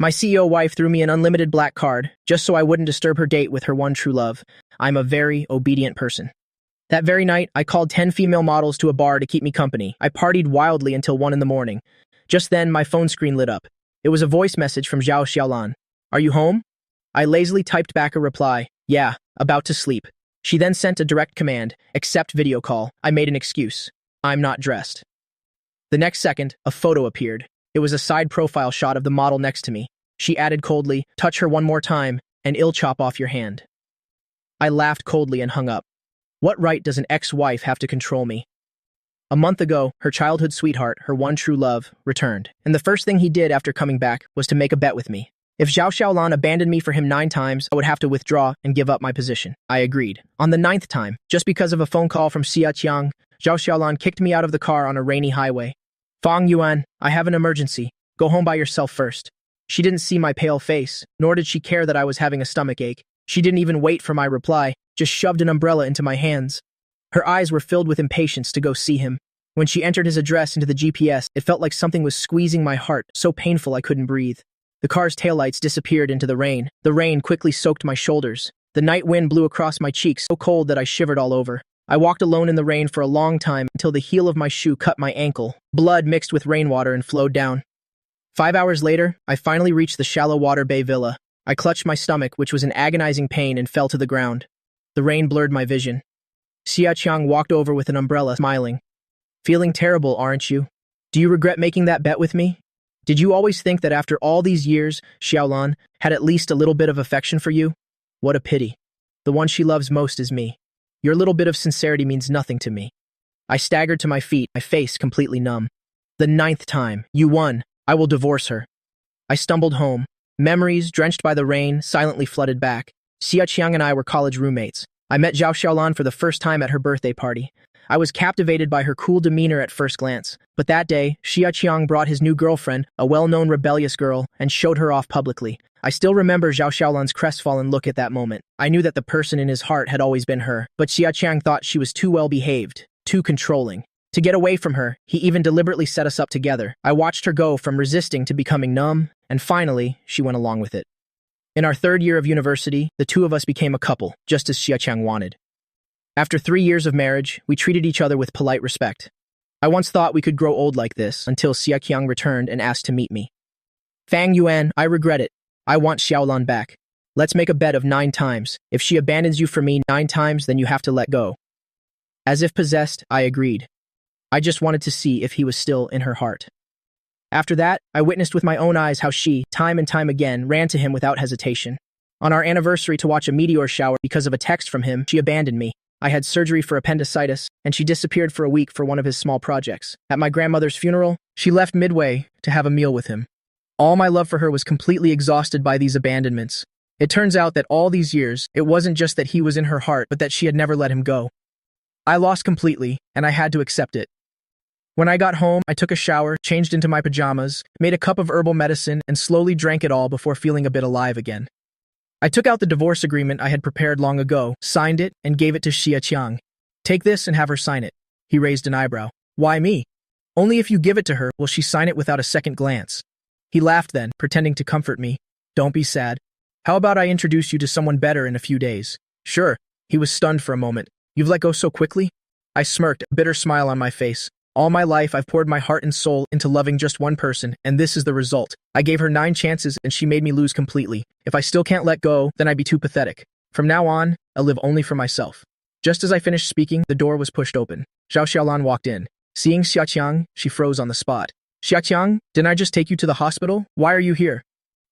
My CEO wife threw me an unlimited black card, just so I wouldn't disturb her date with her one true love. I'm a very obedient person. That very night, I called 10 female models to a bar to keep me company. I partied wildly until 1 in the morning. Just then, my phone screen lit up. It was a voice message from Zhao Xiaolan. Are you home? I lazily typed back a reply. Yeah, about to sleep. She then sent a direct command, accept video call. I made an excuse. I'm not dressed. The next second, a photo appeared. It was a side profile shot of the model next to me. She added coldly, touch her one more time, and I'll chop off your hand. I laughed coldly and hung up. What right does an ex-wife have to control me? A month ago, her childhood sweetheart, her one true love, returned. And the first thing he did after coming back was to make a bet with me. If Zhao Xiaolan abandoned me for him 9 times, I would have to withdraw and give up my position. I agreed. On the 9th time, just because of a phone call from Xia Qiang, Zhao Xiaolan kicked me out of the car on a rainy highway. Fang Yuan, I have an emergency. Go home by yourself first. She didn't see my pale face, nor did she care that I was having a stomachache. She didn't even wait for my reply, just shoved an umbrella into my hands. Her eyes were filled with impatience to go see him. When she entered his address into the GPS, it felt like something was squeezing my heart, so painful I couldn't breathe. The car's taillights disappeared into the rain. The rain quickly soaked my shoulders. The night wind blew across my cheeks, so cold that I shivered all over. I walked alone in the rain for a long time until the heel of my shoe cut my ankle. Blood mixed with rainwater and flowed down. 5 hours later, I finally reached the shallow water bay villa. I clutched my stomach, which was in agonizing pain, and fell to the ground. The rain blurred my vision. Xia Qiang walked over with an umbrella, smiling. Feeling terrible, aren't you? Do you regret making that bet with me? Did you always think that after all these years, Xiaolan had at least a little bit of affection for you? What a pity. The one she loves most is me. Your little bit of sincerity means nothing to me. I staggered to my feet, my face completely numb. The 9th time. You won. I will divorce her. I stumbled home. Memories, drenched by the rain, silently flooded back. Xia Qiang and I were college roommates. I met Zhao Xiaolan for the first time at her birthday party. I was captivated by her cool demeanor at first glance. But that day, Xia Qiang brought his new girlfriend, a well-known rebellious girl, and showed her off publicly. I still remember Zhao Xiaolan's crestfallen look at that moment. I knew that the person in his heart had always been her, but Xia Qiang thought she was too well-behaved, too controlling. To get away from her, he even deliberately set us up together. I watched her go from resisting to becoming numb, and finally, she went along with it. In our 3rd year of university, the two of us became a couple, just as Xia Qiang wanted. After 3 years of marriage, we treated each other with polite respect. I once thought we could grow old like this until Xia Qiang returned and asked to meet me. Fang Yuan, I regret it. I want Xiaolan back. Let's make a bet of 9 times. If she abandons you for me 9 times, then you have to let go. As if possessed, I agreed. I just wanted to see if he was still in her heart. After that, I witnessed with my own eyes how she, time and time again, ran to him without hesitation. On our anniversary to watch a meteor shower because of a text from him, she abandoned me. I had surgery for appendicitis, and she disappeared for a week for one of his small projects. At my grandmother's funeral, she left midway to have a meal with him. All my love for her was completely exhausted by these abandonments. It turns out that all these years, it wasn't just that he was in her heart, but that she had never let him go. I lost completely, and I had to accept it. When I got home, I took a shower, changed into my pajamas, made a cup of herbal medicine, and slowly drank it all before feeling a bit alive again. I took out the divorce agreement I had prepared long ago, signed it, and gave it to Xia Qiang. Take this and have her sign it. He raised an eyebrow. Why me? Only if you give it to her will she sign it without a second glance. He laughed then, pretending to comfort me. Don't be sad. How about I introduce you to someone better in a few days? Sure. He was stunned for a moment. You've let go so quickly? I smirked, a bitter smile on my face. All my life, I've poured my heart and soul into loving just one person, and this is the result. I gave her 9 chances, and she made me lose completely. If I still can't let go, then I'd be too pathetic. From now on, I'll live only for myself. Just as I finished speaking, the door was pushed open. Zhao Xiaolan walked in. Seeing Xia Qiang, she froze on the spot. Xia Qiang, didn't I just take you to the hospital? Why are you here?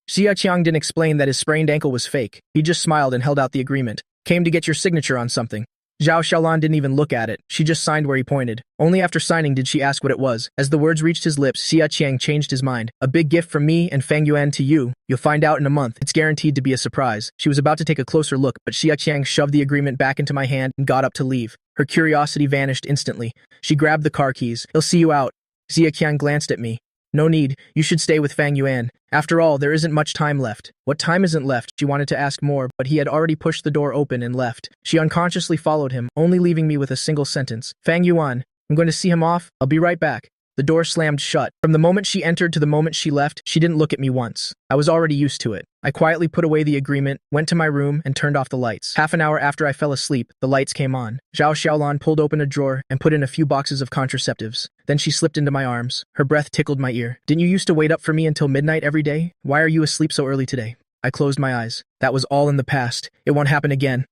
Xia Qiang didn't explain that his sprained ankle was fake. He just smiled and held out the agreement. Came to get your signature on something. Zhao Xiaolan didn't even look at it. She just signed where he pointed. Only after signing did she ask what it was. As the words reached his lips, Xia Qiang changed his mind. A big gift from me and Fang Yuan to you. You'll find out in a month. It's guaranteed to be a surprise. She was about to take a closer look, but Xia Qiang shoved the agreement back into my hand and got up to leave. Her curiosity vanished instantly. She grabbed the car keys. He'll see you out. Xia Qiang glanced at me. No need. You should stay with Fang Yuan. After all, there isn't much time left. What time isn't left? She wanted to ask more, but he had already pushed the door open and left. She unconsciously followed him, only leaving me with a single sentence. Fang Yuan, I'm going to see him off. I'll be right back. The door slammed shut. From the moment she entered to the moment she left, she didn't look at me once. I was already used to it. I quietly put away the agreement, went to my room, and turned off the lights. Half an hour after I fell asleep, the lights came on. Zhao Xiaolan pulled open a drawer and put in a few boxes of contraceptives. Then she slipped into my arms. Her breath tickled my ear. "Didn't you used to wait up for me until midnight every day? Why are you asleep so early today?" I closed my eyes. That was all in the past. It won't happen again.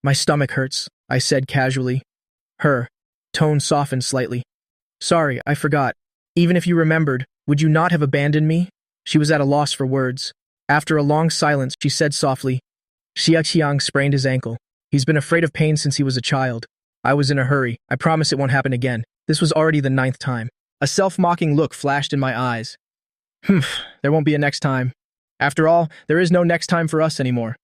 "My stomach hurts," I said casually. Her tone softened slightly. "Sorry, I forgot. Even if you remembered, would you not have abandoned me?" She was at a loss for words. After a long silence, she said softly, "Xia Qiang sprained his ankle. He's been afraid of pain since he was a child. I was in a hurry. I promise it won't happen again." This was already the 9th time. A self-mocking look flashed in my eyes. There won't be a next time. After all, there is no next time for us anymore.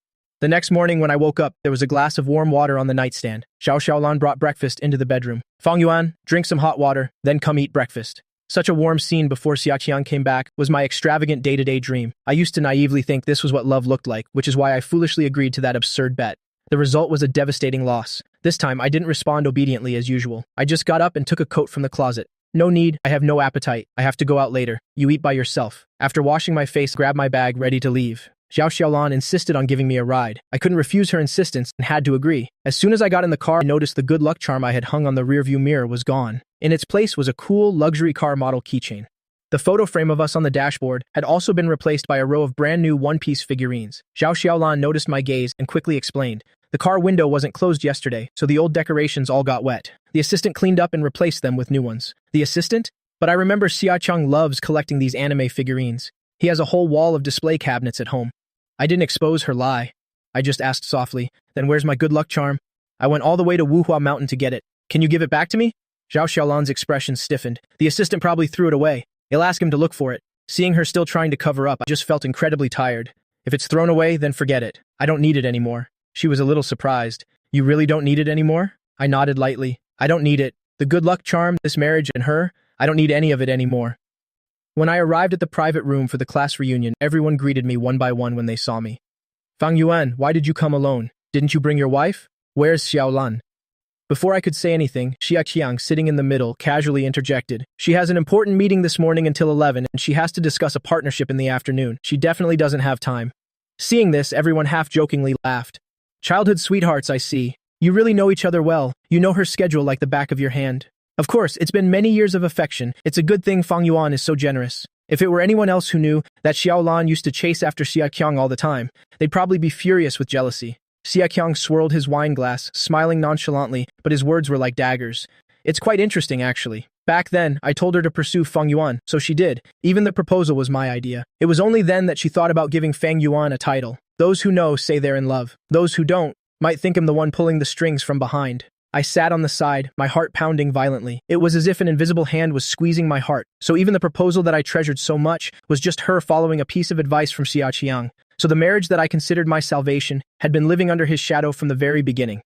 The next morning when I woke up, there was a glass of warm water on the nightstand. Zhao Xiaolan brought breakfast into the bedroom. "Fang Yuan, drink some hot water, then come eat breakfast." Such a warm scene before Xia Qiang came back was my extravagant day-to-day dream. I used to naively think this was what love looked like, which is why I foolishly agreed to that absurd bet. The result was a devastating loss. This time, I didn't respond obediently as usual. I just got up and took a coat from the closet. "No need, I have no appetite. I have to go out later. You eat by yourself." After washing my face, I grabbed my bag, ready to leave. Zhao Xiaolan insisted on giving me a ride. I couldn't refuse her insistence and had to agree. As soon as I got in the car, I noticed the good luck charm I had hung on the rearview mirror was gone. In its place was a cool, luxury car model keychain. The photo frame of us on the dashboard had also been replaced by a row of brand new one-piece figurines. Zhao Xiaolan noticed my gaze and quickly explained, "The car window wasn't closed yesterday, so the old decorations all got wet. The assistant cleaned up and replaced them with new ones." "The assistant?" But I remember Xia Qiang loves collecting these anime figurines. He has a whole wall of display cabinets at home. I didn't expose her lie. I just asked softly, "Then where's my good luck charm? I went all the way to Wuhua Mountain to get it. Can you give it back to me?" Zhao Xiaolan's expression stiffened. "The assistant probably threw it away. You'll ask him to look for it." Seeing her still trying to cover up, I just felt incredibly tired. "If it's thrown away, then forget it. I don't need it anymore." She was a little surprised. "You really don't need it anymore?" I nodded lightly. "I don't need it. The good luck charm, this marriage, and her, I don't need any of it anymore." When I arrived at the private room for the class reunion, everyone greeted me one by one when they saw me. "Fang Yuan, why did you come alone? Didn't you bring your wife? Where's Xiaolan?" Before I could say anything, Xia Qiang, sitting in the middle, casually interjected. "She has an important meeting this morning until 11, and she has to discuss a partnership in the afternoon. She definitely doesn't have time." Seeing this, everyone half-jokingly laughed. "Childhood sweethearts, I see. You really know each other well. You know her schedule like the back of your hand." Of course, it's been many years of affection. It's a good thing Fang Yuan is so generous. If it were anyone else who knew that Xiaolan used to chase after Xia Qiang all the time, they'd probably be furious with jealousy. Xia Qiang swirled his wine glass, smiling nonchalantly, but his words were like daggers. "It's quite interesting, actually. Back then, I told her to pursue Fang Yuan, so she did. Even the proposal was my idea. It was only then that she thought about giving Fang Yuan a title. Those who know say they're in love. Those who don't might think I'm the one pulling the strings from behind." I sat on the side, my heart pounding violently. It was as if an invisible hand was squeezing my heart. So even the proposal that I treasured so much was just her following a piece of advice from Xia Qiang. So the marriage that I considered my salvation had been living under his shadow from the very beginning.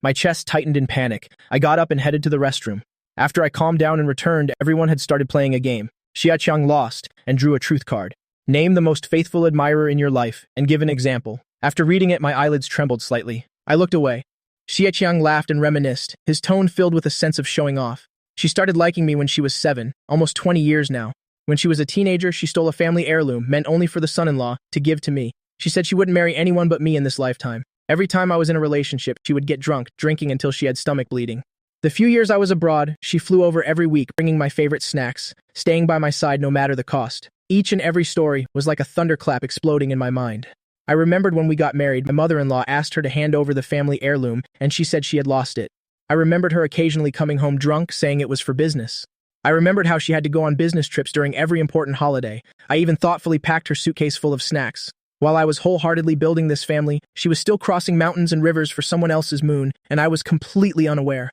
My chest tightened in panic. I got up and headed to the restroom. After I calmed down and returned, everyone had started playing a game. Xia Qiang lost and drew a truth card. Name the most faithful admirer in your life and give an example. After reading it, my eyelids trembled slightly. I looked away. Xia Qiang laughed and reminisced, his tone filled with a sense of showing off. She started liking me when she was 7, almost 20 years now. When she was a teenager, she stole a family heirloom, meant only for the son-in-law, to give to me. She said she wouldn't marry anyone but me in this lifetime. Every time I was in a relationship, she would get drunk, drinking until she had stomach bleeding. The few years I was abroad, she flew over every week, bringing my favorite snacks, staying by my side no matter the cost. Each and every story was like a thunderclap exploding in my mind. I remembered when we got married, my mother-in-law asked her to hand over the family heirloom, and she said she had lost it. I remembered her occasionally coming home drunk, saying it was for business. I remembered how she had to go on business trips during every important holiday. I even thoughtfully packed her suitcase full of snacks. While I was wholeheartedly building this family, she was still crossing mountains and rivers for someone else's moon, and I was completely unaware.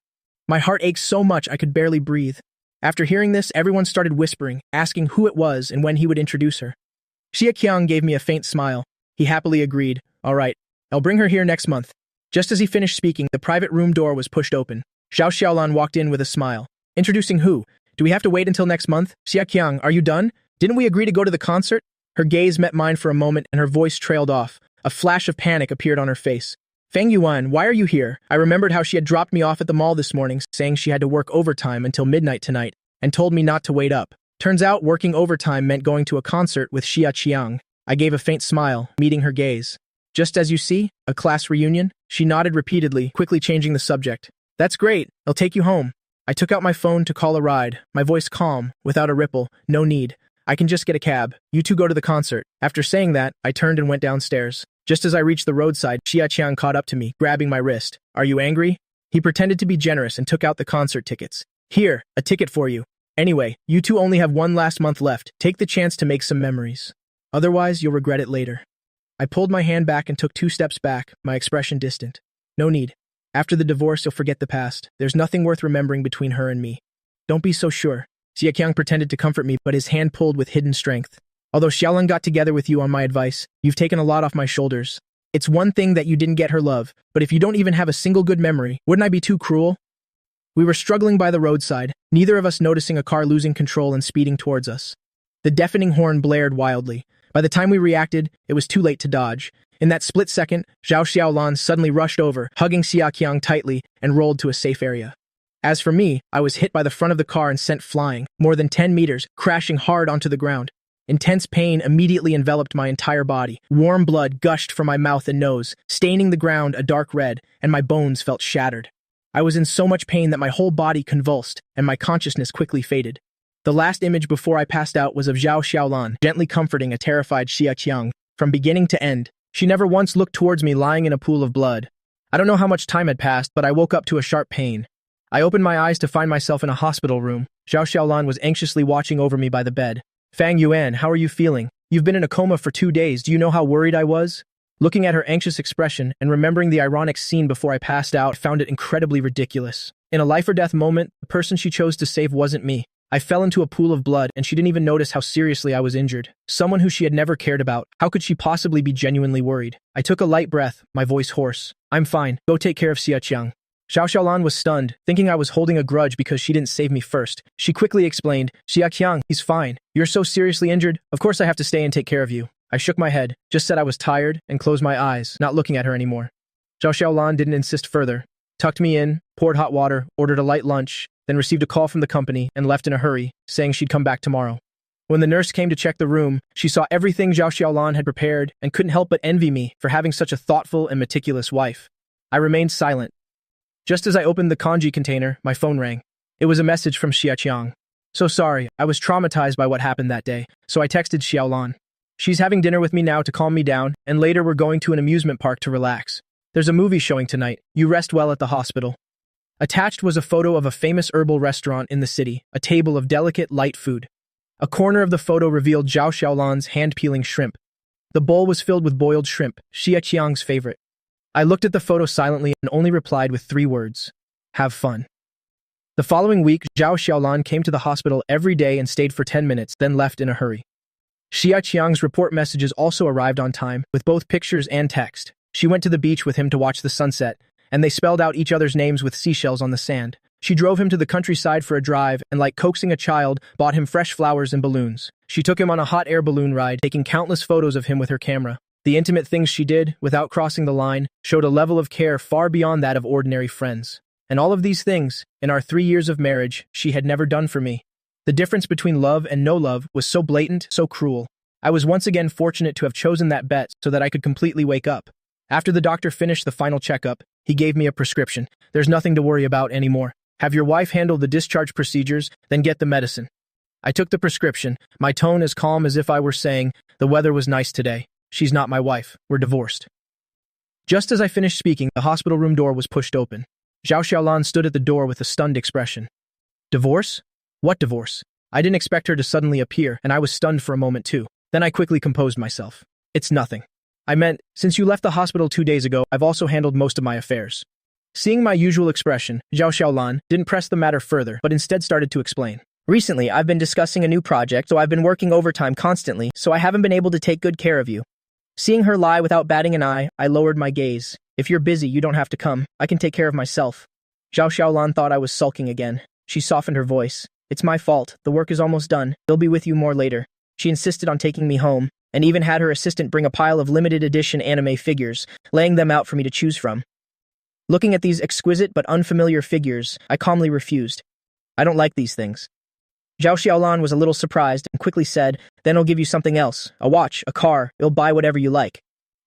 My heart ached so much I could barely breathe. After hearing this, everyone started whispering, asking who it was and when he would introduce her. Xia Qiang gave me a faint smile. He happily agreed. "All right, I'll bring her here next month." Just as he finished speaking, the private room door was pushed open. Zhao Xiaolan walked in with a smile. "Introducing who? Do we have to wait until next month? Xia Qiang, are you done? Didn't we agree to go to the concert?" Her gaze met mine for a moment and her voice trailed off. A flash of panic appeared on her face. "Fang Yuan, why are you here?" I remembered how she had dropped me off at the mall this morning, saying she had to work overtime until midnight tonight. and told me not to wait up. Turns out working overtime meant going to a concert with Xia Qiang. I gave a faint smile, meeting her gaze. Just as you see, a class reunion? She nodded repeatedly, quickly changing the subject. That's great, I'll take you home. I took out my phone to call a ride, my voice calm, without a ripple, no need. I can just get a cab. You two go to the concert. After saying that, I turned and went downstairs. Just as I reached the roadside, Xia Qiang caught up to me, grabbing my wrist. Are you angry? He pretended to be generous and took out the concert tickets. Here, a ticket for you. Anyway, you two only have one last month left. Take the chance to make some memories. Otherwise, you'll regret it later. I pulled my hand back and took 2 steps back, my expression distant. No need. After the divorce, you'll forget the past. There's nothing worth remembering between her and me. Don't be so sure. Xia Qiang pretended to comfort me, but his hand pulled with hidden strength. Although Xiaolin got together with you on my advice, you've taken a lot off my shoulders. It's one thing that you didn't get her love, but if you don't even have a single good memory, wouldn't I be too cruel? We were struggling by the roadside, neither of us noticing a car losing control and speeding towards us. The deafening horn blared wildly. By the time we reacted, it was too late to dodge. In that split second, Zhao Xiaolan suddenly rushed over, hugging Xia Qiang tightly, and rolled to a safe area. As for me, I was hit by the front of the car and sent flying, more than 10 meters, crashing hard onto the ground. Intense pain immediately enveloped my entire body. Warm blood gushed from my mouth and nose, staining the ground a dark red, and my bones felt shattered. I was in so much pain that my whole body convulsed, and my consciousness quickly faded. The last image before I passed out was of Zhao Xiaolan, gently comforting a terrified Xia Qiang. From beginning to end, she never once looked towards me lying in a pool of blood. I don't know how much time had passed, but I woke up to a sharp pain. I opened my eyes to find myself in a hospital room. Zhao Xiaolan was anxiously watching over me by the bed. Fang Yuan, how are you feeling? You've been in a coma for 2 days. Do you know how worried I was? Looking at her anxious expression and remembering the ironic scene before I passed out, I found it incredibly ridiculous. In a life-or-death moment, the person she chose to save wasn't me. I fell into a pool of blood, and she didn't even notice how seriously I was injured. Someone who she had never cared about. How could she possibly be genuinely worried? I took a light breath, my voice hoarse. I'm fine. Go take care of Xia Qiang. Zhao Xiaolan was stunned, thinking I was holding a grudge because she didn't save me first. She quickly explained, Xia Qiang, he's fine. You're so seriously injured. Of course I have to stay and take care of you. I shook my head, just said I was tired, and closed my eyes, not looking at her anymore. Zhao Xiaolan didn't insist further. Tucked me in, poured hot water, ordered a light lunch, then received a call from the company and left in a hurry, saying she'd come back tomorrow. When the nurse came to check the room, she saw everything Zhao Xiaolan had prepared and couldn't help but envy me for having such a thoughtful and meticulous wife. I remained silent. Just as I opened the congee container, my phone rang. It was a message from Xia Qiang. So sorry, I was traumatized by what happened that day, so I texted Xiaolan. She's having dinner with me now to calm me down, and later we're going to an amusement park to relax. There's a movie showing tonight. You rest well at the hospital. Attached was a photo of a famous herbal restaurant in the city, a table of delicate, light food. A corner of the photo revealed Zhao Xiaolan's hand-peeling shrimp. The bowl was filled with boiled shrimp, Xia Qiang's favorite. I looked at the photo silently and only replied with 3 words. Have fun. The following week, Zhao Xiaolan came to the hospital every day and stayed for 10 minutes, then left in a hurry. Xia Qiang's report messages also arrived on time, with both pictures and text. She went to the beach with him to watch the sunset, and they spelled out each other's names with seashells on the sand. She drove him to the countryside for a drive and, like coaxing a child, bought him fresh flowers and balloons. She took him on a hot air balloon ride, taking countless photos of him with her camera. The intimate things she did, without crossing the line, showed a level of care far beyond that of ordinary friends. And all of these things, in our 3 years of marriage, she had never done for me. The difference between love and no love was so blatant, so cruel. I was once again fortunate to have chosen that bet so that I could completely wake up. After the doctor finished the final checkup, he gave me a prescription. There's nothing to worry about anymore. Have your wife handle the discharge procedures, then get the medicine. I took the prescription, my tone as calm as if I were saying, the weather was nice today. She's not my wife. We're divorced. Just as I finished speaking, the hospital room door was pushed open. Zhao Xiaolan stood at the door with a stunned expression. Divorce? What divorce? I didn't expect her to suddenly appear, and I was stunned for a moment too. Then I quickly composed myself. It's nothing. I meant, since you left the hospital 2 days ago, I've also handled most of my affairs. Seeing my usual expression, Zhao Xiaolan didn't press the matter further, but instead started to explain. Recently, I've been discussing a new project, so I've been working overtime constantly, so I haven't been able to take good care of you. Seeing her lie without batting an eye, I lowered my gaze. If you're busy, you don't have to come. I can take care of myself. Zhao Xiaolan thought I was sulking again. She softened her voice. It's my fault. The work is almost done. They'll be with you more later. She insisted on taking me home, and even had her assistant bring a pile of limited edition anime figures, laying them out for me to choose from. Looking at these exquisite but unfamiliar figures, I calmly refused. I don't like these things. Zhao Xiaolan was a little surprised and quickly said, then I'll give you something else, a watch, a car, you'll buy whatever you like.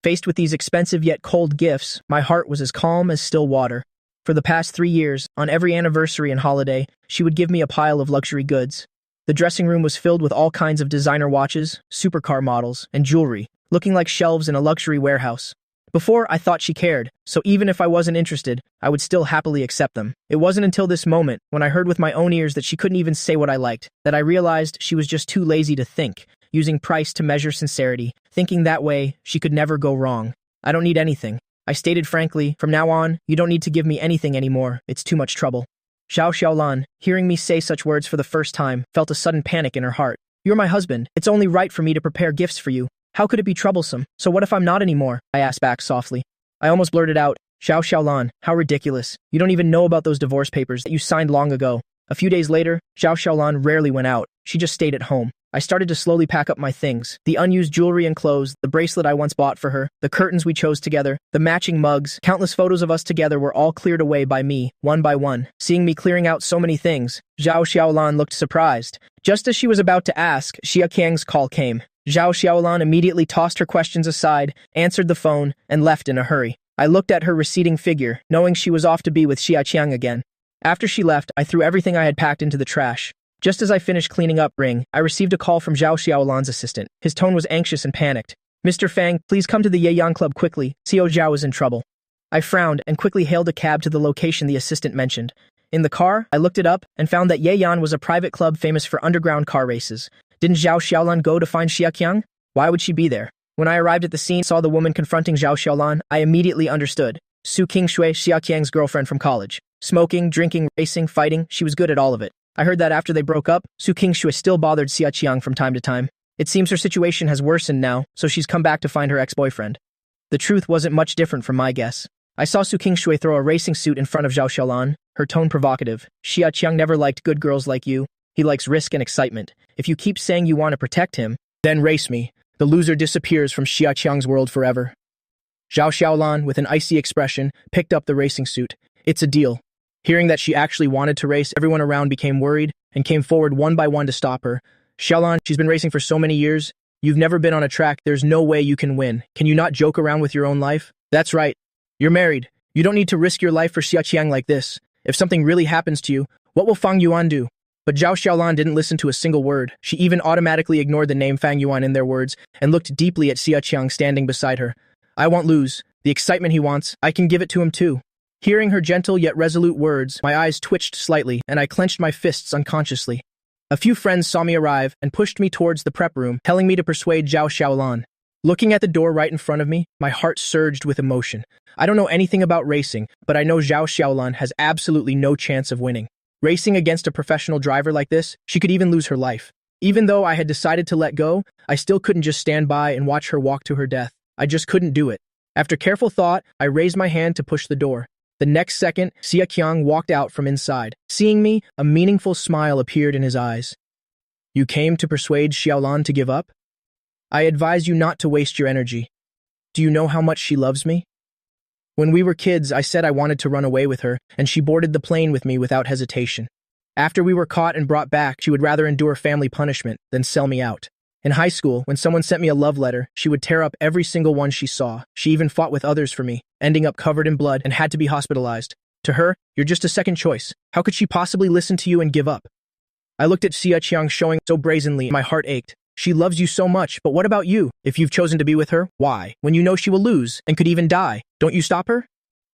Faced with these expensive yet cold gifts, my heart was as calm as still water. For the past 3 years, on every anniversary and holiday, she would give me a pile of luxury goods. The dressing room was filled with all kinds of designer watches, supercar models, and jewelry, looking like shelves in a luxury warehouse. Before, I thought she cared, so even if I wasn't interested, I would still happily accept them. It wasn't until this moment, when I heard with my own ears that she couldn't even say what I liked, that I realized she was just too lazy to think, using price to measure sincerity, thinking that way, she could never go wrong. I don't need anything. I stated frankly, from now on, you don't need to give me anything anymore, it's too much trouble. Zhao Xiaolan, hearing me say such words for the first time, felt a sudden panic in her heart. You're my husband, it's only right for me to prepare gifts for you. How could it be troublesome? So what if I'm not anymore? I asked back softly. I almost blurted out, Zhao Xiaolan, how ridiculous. You don't even know about those divorce papers that you signed long ago. A few days later, Zhao Xiaolan rarely went out. She just stayed at home. I started to slowly pack up my things. The unused jewelry and clothes, the bracelet I once bought for her, the curtains we chose together, the matching mugs, countless photos of us together were all cleared away by me, one by one. Seeing me clearing out so many things, Zhao Xiaolan looked surprised. Just as she was about to ask, Xia Qiang's call came. Zhao Xiaolan immediately tossed her questions aside, answered the phone, and left in a hurry. I looked at her receding figure, knowing she was off to be with Xia Qiang again. After she left, I threw everything I had packed into the trash. Just as I finished cleaning up Ring, I received a call from Zhao Xiaolan's assistant. His tone was anxious and panicked. Mr. Fang, please come to the Yeyang Club quickly. Xiao Zhao is in trouble. I frowned and quickly hailed a cab to the location the assistant mentioned. In the car, I looked it up and found that Yeyan was a private club famous for underground car races. Didn't Zhao Xiaolan go to find Xia Qiang? Why would she be there? When I arrived at the scene and saw the woman confronting Zhao Xiaolan, I immediately understood. Su Qingshui, Xia Qiang's girlfriend from college. Smoking, drinking, racing, fighting, she was good at all of it. I heard that after they broke up, Su Qingshui still bothered Xia Qiang from time to time. It seems her situation has worsened now, so she's come back to find her ex-boyfriend. The truth wasn't much different from my guess. I saw Su Qingshui throw a racing suit in front of Zhao Xiaolan, her tone provocative. Xia Qiang never liked good girls like you. He likes risk and excitement. If you keep saying you want to protect him, then race me. The loser disappears from Xia Qiang's world forever. Zhao Xiaolan, with an icy expression, picked up the racing suit. It's a deal. Hearing that she actually wanted to race, everyone around became worried and came forward one by one to stop her. Xiaolan, she's been racing for so many years. You've never been on a track. There's no way you can win. Can you not joke around with your own life? That's right. You're married. You don't need to risk your life for Xia Qiang like this. If something really happens to you, what will Fang Yuan do? But Zhao Xiaolan didn't listen to a single word. She even automatically ignored the name Fang Yuan in their words and looked deeply at Xia Qiang standing beside her. I won't lose. The excitement he wants, I can give it to him too. Hearing her gentle yet resolute words, my eyes twitched slightly and I clenched my fists unconsciously. A few friends saw me arrive and pushed me towards the prep room, telling me to persuade Zhao Xiaolan. Looking at the door right in front of me, my heart surged with emotion. I don't know anything about racing, but I know Zhao Xiaolan has absolutely no chance of winning. Racing against a professional driver like this, she could even lose her life. Even though I had decided to let go, I still couldn't just stand by and watch her walk to her death. I just couldn't do it. After careful thought, I raised my hand to push the door. The next second, Xia Qiang walked out from inside. Seeing me, a meaningful smile appeared in his eyes. You came to persuade Xiaolan to give up? I advise you not to waste your energy. Do you know how much she loves me? When we were kids, I said I wanted to run away with her, and she boarded the plane with me without hesitation. After we were caught and brought back, she would rather endure family punishment than sell me out. In high school, when someone sent me a love letter, she would tear up every single one she saw. She even fought with others for me, ending up covered in blood and had to be hospitalized. To her, you're just a second choice. How could she possibly listen to you and give up? I looked at Xia Qiang showing so brazenly, my heart ached. She loves you so much, but what about you? If you've chosen to be with her, why? When you know she will lose and could even die, don't you stop her?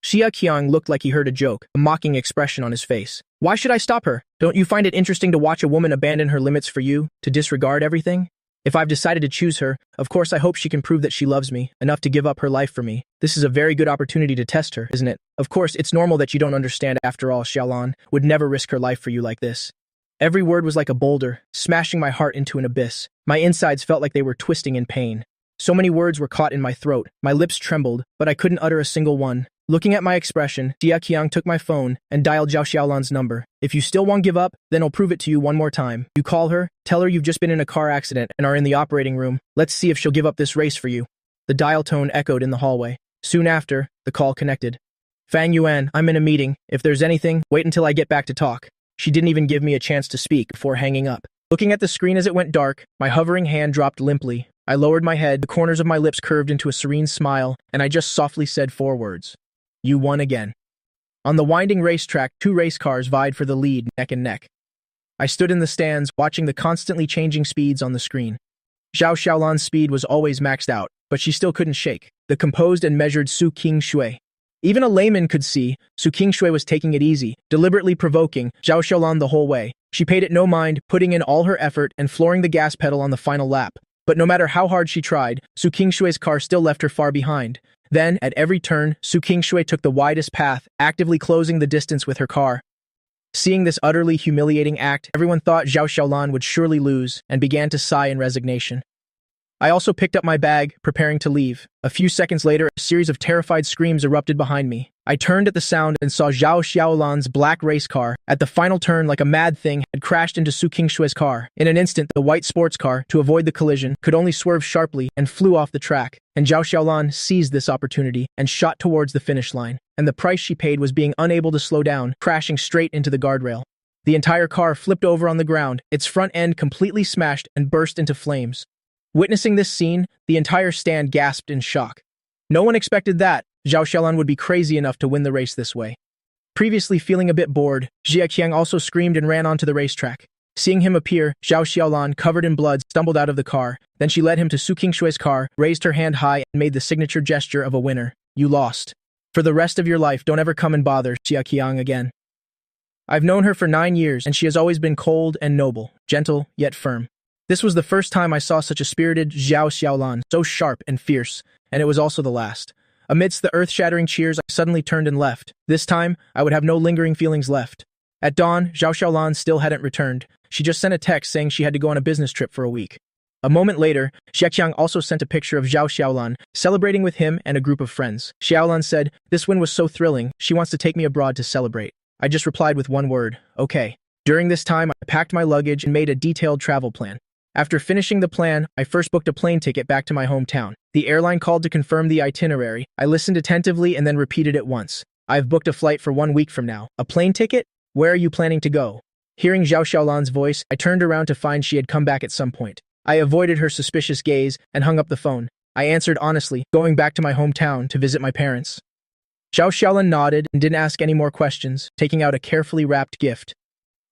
Xia Qiang looked like he heard a joke, a mocking expression on his face. Why should I stop her? Don't you find it interesting to watch a woman abandon her limits for you, to disregard everything? If I've decided to choose her, of course I hope she can prove that she loves me, enough to give up her life for me. This is a very good opportunity to test her, isn't it? Of course, it's normal that you don't understand. After all, Xiaolan would never risk her life for you like this. Every word was like a boulder, smashing my heart into an abyss. My insides felt like they were twisting in pain. So many words were caught in my throat. My lips trembled, but I couldn't utter a single one. Looking at my expression, Xia Qiang took my phone and dialed Zhao Xiaolan's number. If you still won't give up, then I'll prove it to you one more time. You call her, tell her you've just been in a car accident and are in the operating room. Let's see if she'll give up this race for you. The dial tone echoed in the hallway. Soon after, the call connected. Fang Yuan, I'm in a meeting. If there's anything, wait until I get back to talk. She didn't even give me a chance to speak before hanging up. Looking at the screen as it went dark, my hovering hand dropped limply. I lowered my head, the corners of my lips curved into a serene smile, and I just softly said 4 words. You won again. On the winding racetrack, 2 race cars vied for the lead, neck and neck. I stood in the stands, watching the constantly changing speeds on the screen. Zhao Xiaolan's speed was always maxed out, but she still couldn't shake the composed and measured Su Qingshui. Even a layman could see Su Qingshui was taking it easy, deliberately provoking Zhao Xiaolan the whole way. She paid it no mind, putting in all her effort and flooring the gas pedal on the final lap. But no matter how hard she tried, Su Qingshui's car still left her far behind. Then, at every turn, Su Qingshui took the widest path, actively closing the distance with her car. Seeing this utterly humiliating act, everyone thought Zhao Xiaolan would surely lose and began to sigh in resignation. I also picked up my bag, preparing to leave. A few seconds later, a series of terrified screams erupted behind me. I turned at the sound and saw Zhao Xiaolan's black race car, at the final turn like a mad thing, had crashed into Su Qingshui's car. In an instant, the white sports car, to avoid the collision, could only swerve sharply and flew off the track, and Zhao Xiaolan seized this opportunity and shot towards the finish line, and the price she paid was being unable to slow down, crashing straight into the guardrail. The entire car flipped over on the ground, its front end completely smashed and burst into flames. Witnessing this scene, the entire stand gasped in shock. No one expected that Zhao Xiaolan would be crazy enough to win the race this way. Previously feeling a bit bored, Jia Qiang also screamed and ran onto the racetrack. Seeing him appear, Zhao Xiaolan, covered in blood, stumbled out of the car. Then she led him to Su Qingshui's car, raised her hand high, and made the signature gesture of a winner. You lost. For the rest of your life, don't ever come and bother Jia Qiang again. I've known her for 9 years, and she has always been cold and noble, gentle yet firm. This was the first time I saw such a spirited Zhao Xiaolan, so sharp and fierce, and it was also the last. Amidst the earth-shattering cheers, I suddenly turned and left. This time, I would have no lingering feelings left. At dawn, Zhao Xiaolan still hadn't returned. She just sent a text saying she had to go on a business trip for a week. A moment later, Xie Qiang also sent a picture of Zhao Xiaolan, celebrating with him and a group of friends. Xiaolan said, "This win was so thrilling, she wants to take me abroad to celebrate." I just replied with one word, okay. During this time, I packed my luggage and made a detailed travel plan. After finishing the plan, I first booked a plane ticket back to my hometown. The airline called to confirm the itinerary. I listened attentively and then repeated it once. I've booked a flight for 1 week from now. A plane ticket? Where are you planning to go? Hearing Zhao Xiaolan's voice, I turned around to find she had come back at some point. I avoided her suspicious gaze and hung up the phone. I answered honestly, going back to my hometown to visit my parents. Zhao Xiaolan nodded and didn't ask any more questions, taking out a carefully wrapped gift.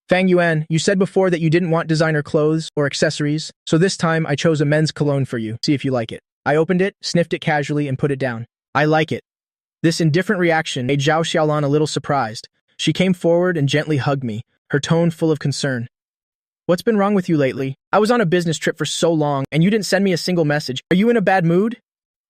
Fang Yuan, you said before that you didn't want designer clothes or accessories, so this time I chose a men's cologne for you. See if you like it. I opened it, sniffed it casually, and put it down. I like it. This indifferent reaction made Zhao Xiaolan a little surprised. She came forward and gently hugged me, her tone full of concern. What's been wrong with you lately? I was on a business trip for so long, and you didn't send me a single message. Are you in a bad mood?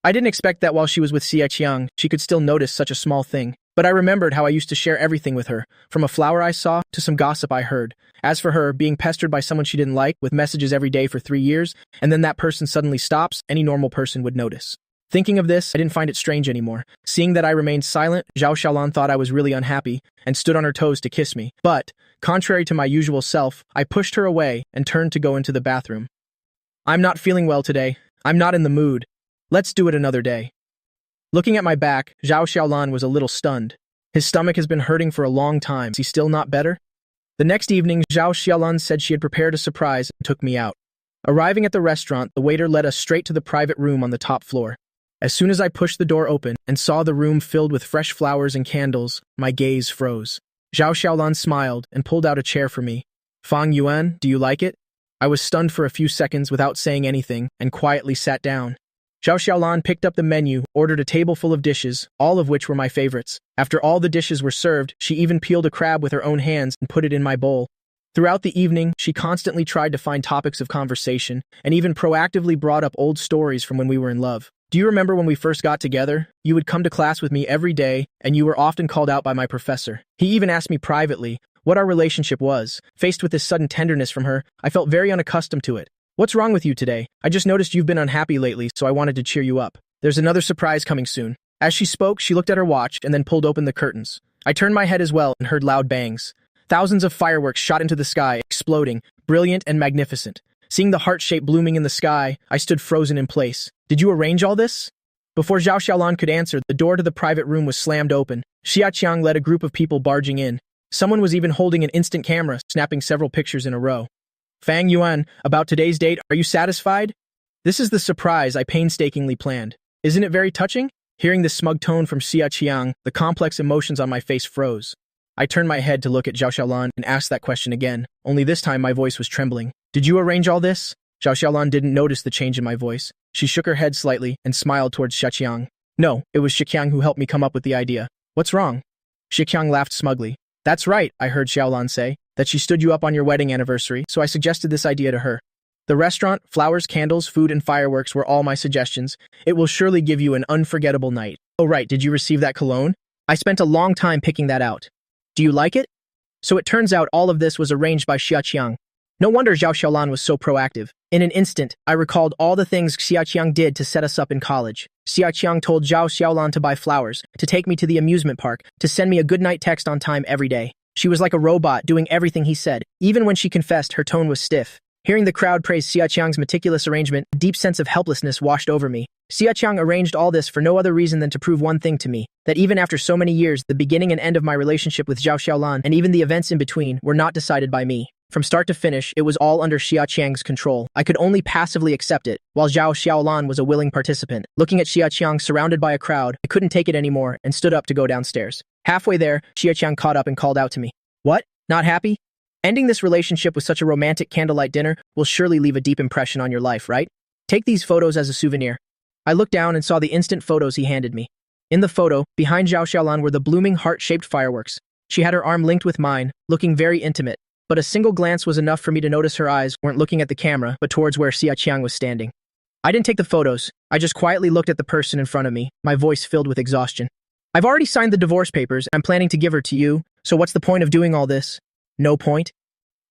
I didn't expect that while she was with Xie Qiang, she could still notice such a small thing. But I remembered how I used to share everything with her, from a flower I saw to some gossip I heard. As for her, being pestered by someone she didn't like, with messages every day for 3 years, and then that person suddenly stops, any normal person would notice. Thinking of this, I didn't find it strange anymore. Seeing that I remained silent, Zhao Xiaolan thought I was really unhappy, and stood on her toes to kiss me. But, contrary to my usual self, I pushed her away and turned to go into the bathroom. I'm not feeling well today. I'm not in the mood. Let's do it another day. Looking at my back, Zhao Xiaolan was a little stunned. His stomach has been hurting for a long time. Is he still not better? The next evening, Zhao Xiaolan said she had prepared a surprise and took me out. Arriving at the restaurant, the waiter led us straight to the private room on the top floor. As soon as I pushed the door open and saw the room filled with fresh flowers and candles, my gaze froze. Zhao Xiaolan smiled and pulled out a chair for me. Fang Yuan, do you like it? I was stunned for a few seconds without saying anything and quietly sat down. Zhao Xiaolan picked up the menu, ordered a table full of dishes, all of which were my favorites. After all the dishes were served, she even peeled a crab with her own hands and put it in my bowl. Throughout the evening, she constantly tried to find topics of conversation and even proactively brought up old stories from when we were in love. Do you remember when we first got together? You would come to class with me every day, and you were often called out by my professor. He even asked me privately what our relationship was. Faced with this sudden tenderness from her, I felt very unaccustomed to it. What's wrong with you today? I just noticed you've been unhappy lately, so I wanted to cheer you up. There's another surprise coming soon. As she spoke, she looked at her watch and then pulled open the curtains. I turned my head as well and heard loud bangs. Thousands of fireworks shot into the sky, exploding, brilliant and magnificent. Seeing the heart shape blooming in the sky, I stood frozen in place. Did you arrange all this? Before Zhao Xiaolan could answer, the door to the private room was slammed open. Xia Qiang led a group of people barging in. Someone was even holding an instant camera, snapping several pictures in a row. Fang Yuan, about today's date, are you satisfied? This is the surprise I painstakingly planned. Isn't it very touching? Hearing this smug tone from Xia Qiang, the complex emotions on my face froze. I turned my head to look at Zhao Xiaolan and asked that question again, only this time my voice was trembling. Did you arrange all this? Zhao Xiaolan didn't notice the change in my voice. She shook her head slightly and smiled towards Xia Qiang. No, it was Xia Qiang who helped me come up with the idea. What's wrong? Xia Qiang laughed smugly. That's right, I heard Xiaolan say, that she stood you up on your wedding anniversary, so I suggested this idea to her. The restaurant, flowers, candles, food, and fireworks were all my suggestions. It will surely give you an unforgettable night. Oh right, did you receive that cologne? I spent a long time picking that out. Do you like it? So it turns out all of this was arranged by Xia Qiang. No wonder Zhao Xiaolan was so proactive. In an instant, I recalled all the things Xia Qiang did to set us up in college. Xia Qiang told Zhao Xiaolan to buy flowers, to take me to the amusement park, to send me a goodnight text on time every day. She was like a robot, doing everything he said. Even when she confessed, her tone was stiff. Hearing the crowd praise Xia Qiang's meticulous arrangement, a deep sense of helplessness washed over me. Xia Qiang arranged all this for no other reason than to prove one thing to me, that even after so many years, the beginning and end of my relationship with Zhao Xiaolan, and even the events in between, were not decided by me. From start to finish, it was all under Xia Qiang's control. I could only passively accept it, while Zhao Xiaolan was a willing participant. Looking at Xia Qiang surrounded by a crowd, I couldn't take it anymore and stood up to go downstairs. Halfway there, Xia Qiang caught up and called out to me. What? Not happy? Ending this relationship with such a romantic candlelight dinner will surely leave a deep impression on your life, right? Take these photos as a souvenir. I looked down and saw the instant photos he handed me. In the photo, behind Zhao Xiaolan were the blooming heart-shaped fireworks. She had her arm linked with mine, looking very intimate, but a single glance was enough for me to notice her eyes weren't looking at the camera, but towards where Xia Qiang was standing. I didn't take the photos. I just quietly looked at the person in front of me, my voice filled with exhaustion. I've already signed the divorce papers. I'm planning to give her to you, so what's the point of doing all this? No point?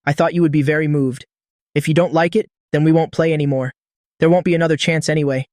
I thought you would be very moved. If you don't like it, then we won't play anymore. There won't be another chance anyway.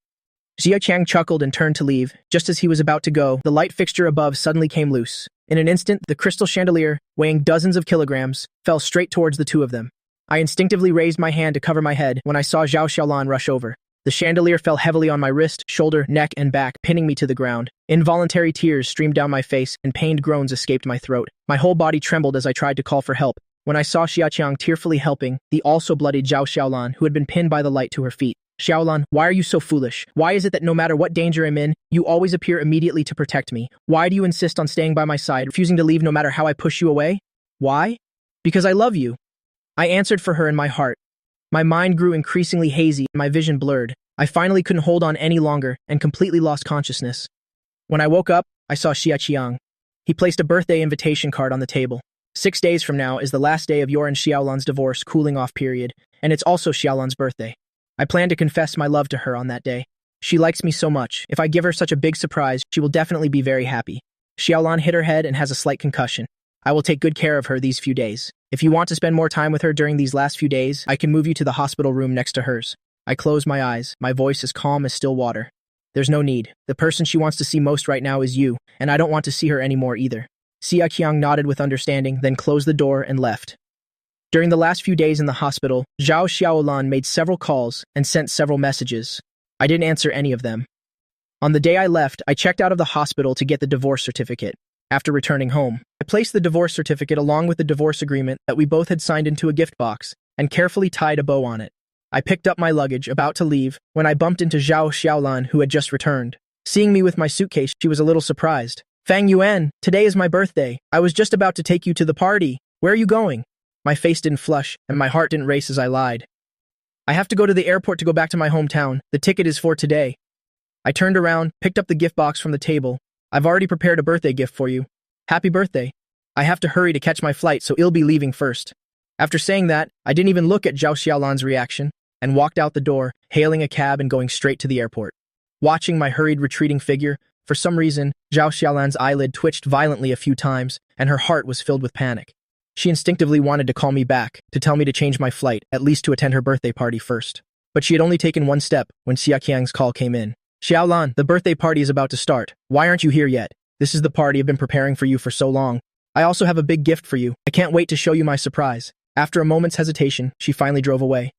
Xia Qiang chuckled and turned to leave. Just as he was about to go, the light fixture above suddenly came loose. In an instant, the crystal chandelier, weighing dozens of kilograms, fell straight towards the two of them. I instinctively raised my hand to cover my head when I saw Zhao Xiaolan rush over. The chandelier fell heavily on my wrist, shoulder, neck, and back, pinning me to the ground. Involuntary tears streamed down my face, and pained groans escaped my throat. My whole body trembled as I tried to call for help. When I saw Xia Qiang tearfully helping the also bloodied Zhao Xiaolan, who had been pinned by the light to her feet. Xiaolan, why are you so foolish? Why is it that no matter what danger I'm in, you always appear immediately to protect me? Why do you insist on staying by my side, refusing to leave no matter how I push you away? Why? Because I love you. I answered for her in my heart. My mind grew increasingly hazy, my vision blurred. I finally couldn't hold on any longer and completely lost consciousness. When I woke up, I saw Xia Qiang. He placed a birthday invitation card on the table. 6 days from now is the last day of your and Xiaolan's divorce cooling-off period, and it's also Xiaolan's birthday. I plan to confess my love to her on that day. She likes me so much. If I give her such a big surprise, she will definitely be very happy. Xiaolan hit her head and has a slight concussion. I will take good care of her these few days. If you want to spend more time with her during these last few days, I can move you to the hospital room next to hers. I close my eyes, my voice as calm as still water. There's no need. The person she wants to see most right now is you, and I don't want to see her anymore either. Xia Qiang nodded with understanding, then closed the door and left. During the last few days in the hospital, Zhao Xiaolan made several calls and sent several messages. I didn't answer any of them. On the day I left, I checked out of the hospital to get the divorce certificate. After returning home, I placed the divorce certificate along with the divorce agreement that we both had signed into a gift box and carefully tied a bow on it. I picked up my luggage, about to leave, when I bumped into Zhao Xiaolan, who had just returned. Seeing me with my suitcase, she was a little surprised. Fang Yuan, today is my birthday. I was just about to take you to the party. Where are you going? My face didn't flush, and my heart didn't race as I lied. I have to go to the airport to go back to my hometown. The ticket is for today. I turned around, picked up the gift box from the table. I've already prepared a birthday gift for you. Happy birthday. I have to hurry to catch my flight, so I'll be leaving first. After saying that, I didn't even look at Zhao Xiaolan's reaction, and walked out the door, hailing a cab and going straight to the airport. Watching my hurried retreating figure, for some reason, Zhao Xiaolan's eyelid twitched violently a few times, and her heart was filled with panic. She instinctively wanted to call me back, to tell me to change my flight, at least to attend her birthday party first. But she had only taken one step when Xia Qiang's call came in. Xiaolan, the birthday party is about to start. Why aren't you here yet? This is the party I've been preparing for you for so long. I also have a big gift for you. I can't wait to show you my surprise. After a moment's hesitation, she finally drove away.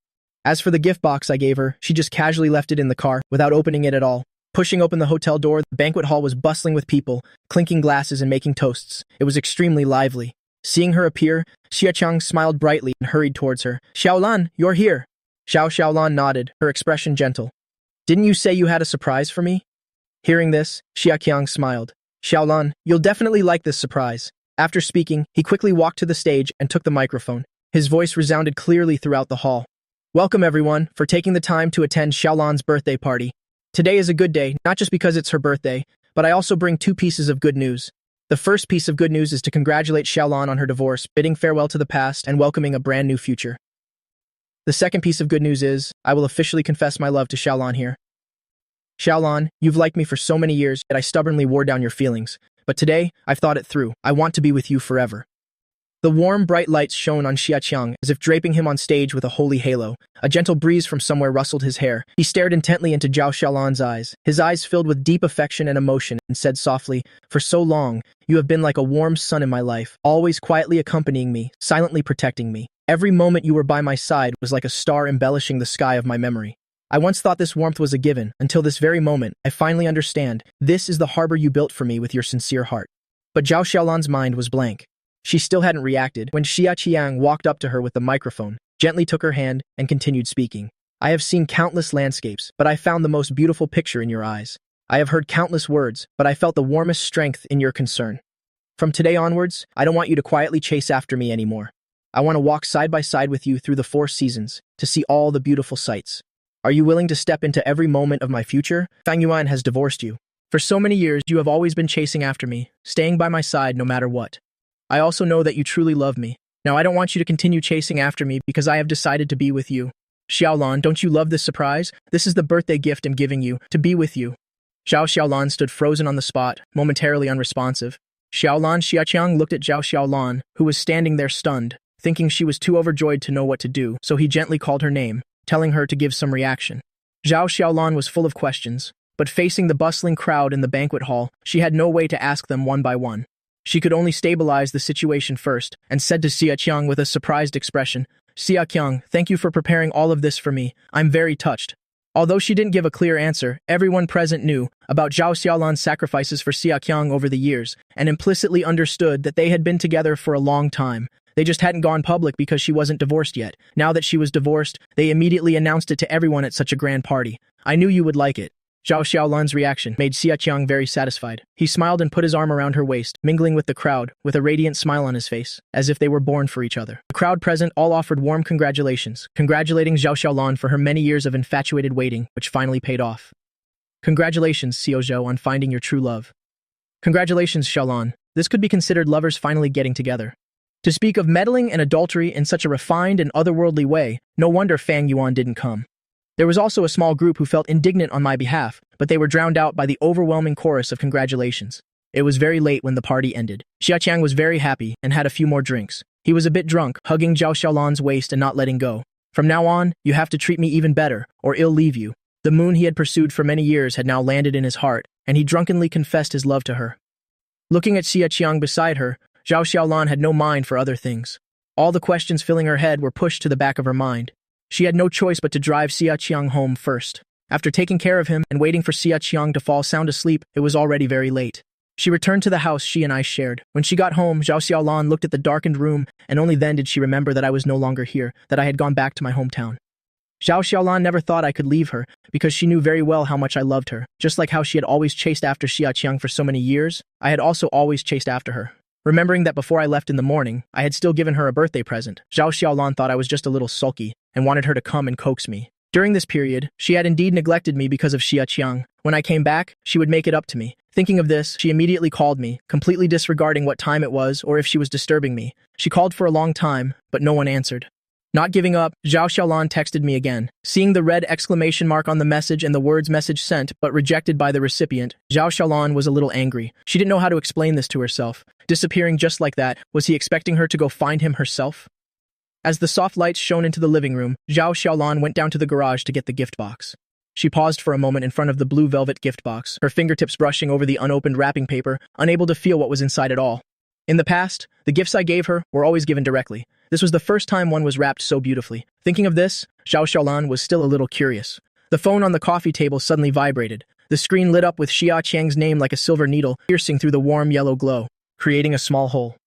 As for the gift box I gave her, she just casually left it in the car, without opening it at all. Pushing open the hotel door, the banquet hall was bustling with people, clinking glasses and making toasts. It was extremely lively. Seeing her appear, Xia Qiang smiled brightly and hurried towards her. Xiaolan, you're here. Xiaolan nodded, her expression gentle. Didn't you say you had a surprise for me? Hearing this, Xia Qiang smiled. Xiaolan, you'll definitely like this surprise. After speaking, he quickly walked to the stage and took the microphone. His voice resounded clearly throughout the hall. Welcome everyone for taking the time to attend Xiaolan's birthday party. Today is a good day, not just because it's her birthday, but I also bring two pieces of good news. The first piece of good news is to congratulate Xiaolan on her divorce, bidding farewell to the past and welcoming a brand new future. The second piece of good news is, I will officially confess my love to Xiaolan here. Xiaolan, you've liked me for so many years, yet I stubbornly wore down your feelings. But today, I've thought it through. I want to be with you forever. The warm, bright lights shone on Xia Qiang, as if draping him on stage with a holy halo. A gentle breeze from somewhere rustled his hair. He stared intently into Zhao Xiaolan's eyes, his eyes filled with deep affection and emotion, and said softly, For so long, you have been like a warm sun in my life, always quietly accompanying me, silently protecting me. Every moment you were by my side was like a star embellishing the sky of my memory. I once thought this warmth was a given, until this very moment, I finally understand. This is the harbor you built for me with your sincere heart. But Zhao Xiaolan's mind was blank. She still hadn't reacted when Xia Qiang walked up to her with the microphone, gently took her hand, and continued speaking. I have seen countless landscapes, but I found the most beautiful picture in your eyes. I have heard countless words, but I felt the warmest strength in your concern. From today onwards, I don't want you to quietly chase after me anymore. I want to walk side by side with you through the 4 seasons, to see all the beautiful sights. Are you willing to step into every moment of my future? Fang Yuan has divorced you. For so many years, you have always been chasing after me, staying by my side no matter what. I also know that you truly love me. Now I don't want you to continue chasing after me because I have decided to be with you. Xiaolan, don't you love this surprise? This is the birthday gift I'm giving you, to be with you. Xiaolan stood frozen on the spot, momentarily unresponsive. Xia Qiang looked at Zhao Xiaolan, who was standing there stunned, thinking she was too overjoyed to know what to do, so he gently called her name, telling her to give some reaction. Zhao Xiaolan was full of questions, but facing the bustling crowd in the banquet hall, she had no way to ask them one by one. She could only stabilize the situation first, and said to Xia Qiang with a surprised expression, Xia Qiang, thank you for preparing all of this for me. I'm very touched. Although she didn't give a clear answer, everyone present knew about Zhao Xiaolan's sacrifices for Xia Qiang over the years, and implicitly understood that they had been together for a long time. They just hadn't gone public because she wasn't divorced yet. Now that she was divorced, they immediately announced it to everyone at such a grand party. I knew you would like it. Zhao Xiaolan's reaction made Xia Qiang very satisfied. He smiled and put his arm around her waist, mingling with the crowd, with a radiant smile on his face, as if they were born for each other. The crowd present all offered warm congratulations, congratulating Zhao Xiaolan for her many years of infatuated waiting, which finally paid off. Congratulations, Xiao Zhou, on finding your true love. Congratulations, Xiaolan. This could be considered lovers finally getting together. To speak of meddling and adultery in such a refined and otherworldly way, no wonder Fang Yuan didn't come. There was also a small group who felt indignant on my behalf, but they were drowned out by the overwhelming chorus of congratulations. It was very late when the party ended. Xia Qiang was very happy and had a few more drinks. He was a bit drunk, hugging Zhao Xiaolan's waist and not letting go. From now on, you have to treat me even better, or I'll leave you. The moon he had pursued for many years had now landed in his heart, and he drunkenly confessed his love to her. Looking at Xia Qiang beside her, Zhao Xiaolan had no mind for other things. All the questions filling her head were pushed to the back of her mind. She had no choice but to drive Xia Qiang home first. After taking care of him and waiting for Xia Qiang to fall sound asleep, it was already very late. She returned to the house she and I shared. When she got home, Zhao Xiaolan looked at the darkened room, and only then did she remember that I was no longer here, that I had gone back to my hometown. Zhao Xiaolan never thought I could leave her, because she knew very well how much I loved her. Just like how she had always chased after Xia Qiang for so many years, I had also always chased after her. Remembering that before I left in the morning, I had still given her a birthday present, Zhao Xiaolan thought I was just a little sulky, and wanted her to come and coax me. During this period, she had indeed neglected me because of Xia Qiang. When I came back, she would make it up to me. Thinking of this, she immediately called me, completely disregarding what time it was or if she was disturbing me. She called for a long time, but no one answered. Not giving up, Zhao Xiaolan texted me again. Seeing the red exclamation mark on the message and the words message sent but rejected by the recipient, Zhao Xiaolan was a little angry. She didn't know how to explain this to herself. Disappearing just like that, was he expecting her to go find him herself? As the soft lights shone into the living room, Zhao Xiaolan went down to the garage to get the gift box. She paused for a moment in front of the blue velvet gift box, her fingertips brushing over the unopened wrapping paper, unable to feel what was inside at all. In the past, the gifts I gave her were always given directly. This was the first time one was wrapped so beautifully. Thinking of this, Zhao Xiaolan was still a little curious. The phone on the coffee table suddenly vibrated. The screen lit up with Xia Qiang's name like a silver needle, piercing through the warm yellow glow, creating a small hole.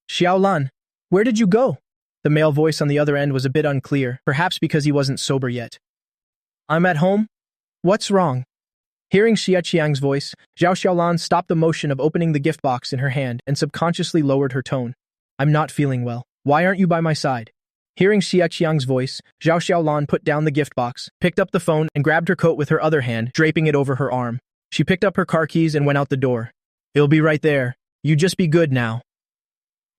Xiaolan, where did you go? The male voice on the other end was a bit unclear, perhaps because he wasn't sober yet. I'm at home? What's wrong? Hearing Xia Qiang's voice, Zhao Xiaolan stopped the motion of opening the gift box in her hand and subconsciously lowered her tone. I'm not feeling well. Why aren't you by my side? Hearing Xia Qiang's voice, Zhao Xiaolan put down the gift box, picked up the phone, and grabbed her coat with her other hand, draping it over her arm. She picked up her car keys and went out the door. It'll be right there. You just be good now.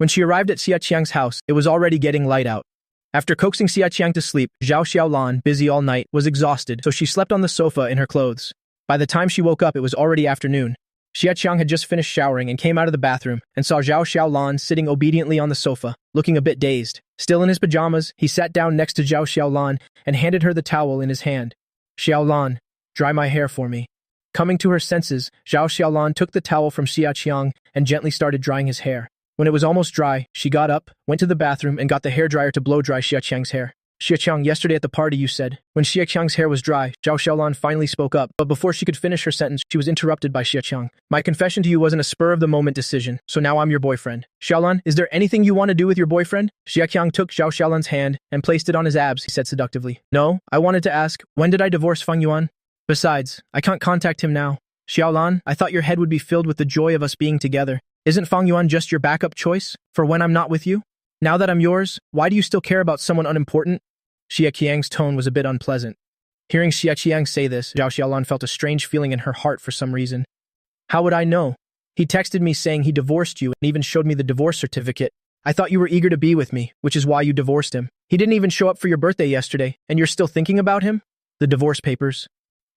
When she arrived at Xia Qiang's house, it was already getting light out. After coaxing Xia Qiang to sleep, Zhao Xiaolan, busy all night, was exhausted, so she slept on the sofa in her clothes. By the time she woke up, it was already afternoon. Xia Qiang had just finished showering and came out of the bathroom and saw Zhao Xiaolan sitting obediently on the sofa, looking a bit dazed. Still in his pajamas, he sat down next to Zhao Xiaolan and handed her the towel in his hand. Xiaolan, dry my hair for me. Coming to her senses, Zhao Xiaolan took the towel from Xia Qiang and gently started drying his hair. When it was almost dry, she got up, went to the bathroom, and got the hairdryer to blow-dry Xia Qiang's hair. Xia Qiang, yesterday at the party you said. When Xia Qiang's hair was dry, Zhao Xiaolan finally spoke up, but before she could finish her sentence, she was interrupted by Xia Qiang. My confession to you wasn't a spur-of-the-moment decision, so now I'm your boyfriend. Xiaolan, is there anything you want to do with your boyfriend? Xia Qiang took Zhao Xiaolan's hand and placed it on his abs, he said seductively. No, I wanted to ask, when did I divorce Feng Yuan? Besides, I can't contact him now. Xiaolan, I thought your head would be filled with the joy of us being together. Isn't Feng Yuan just your backup choice for when I'm not with you? Now that I'm yours, why do you still care about someone unimportant? Xia Qiang's tone was a bit unpleasant. Hearing Xia Qiang say this, Zhao Xiaolan felt a strange feeling in her heart for some reason. How would I know? He texted me saying he divorced you and even showed me the divorce certificate. I thought you were eager to be with me, which is why you divorced him. He didn't even show up for your birthday yesterday, and you're still thinking about him? The divorce papers.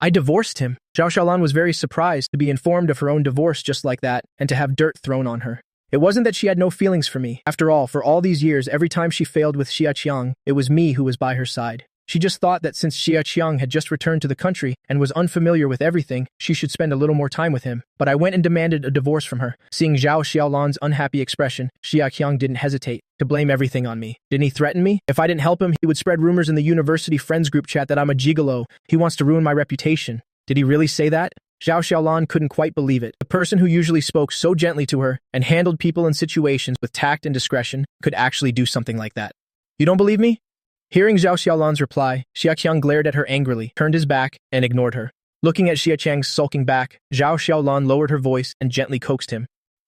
I divorced him. Zhao Xiaolan was very surprised to be informed of her own divorce just like that and to have dirt thrown on her. It wasn't that she had no feelings for me. After all, for all these years, every time she failed with Xia Qiang, it was me who was by her side. She just thought that since Xia Qiang had just returned to the country and was unfamiliar with everything, she should spend a little more time with him. But I went and demanded a divorce from her. Seeing Zhao Xiaolan's unhappy expression, Xia Qiang didn't hesitate to blame everything on me. Didn't he threaten me? If I didn't help him, he would spread rumors in the university friends group chat that I'm a gigolo. He wants to ruin my reputation. Did he really say that? Zhao Xiaolan couldn't quite believe it. The person who usually spoke so gently to her and handled people and situations with tact and discretion could actually do something like that. You don't believe me? Hearing Zhao Xiaolan's reply, Xia Qiang glared at her angrily, turned his back, and ignored her. Looking at Xia Qiang's sulking back, Zhao Xiaolan lowered her voice and gently coaxed him.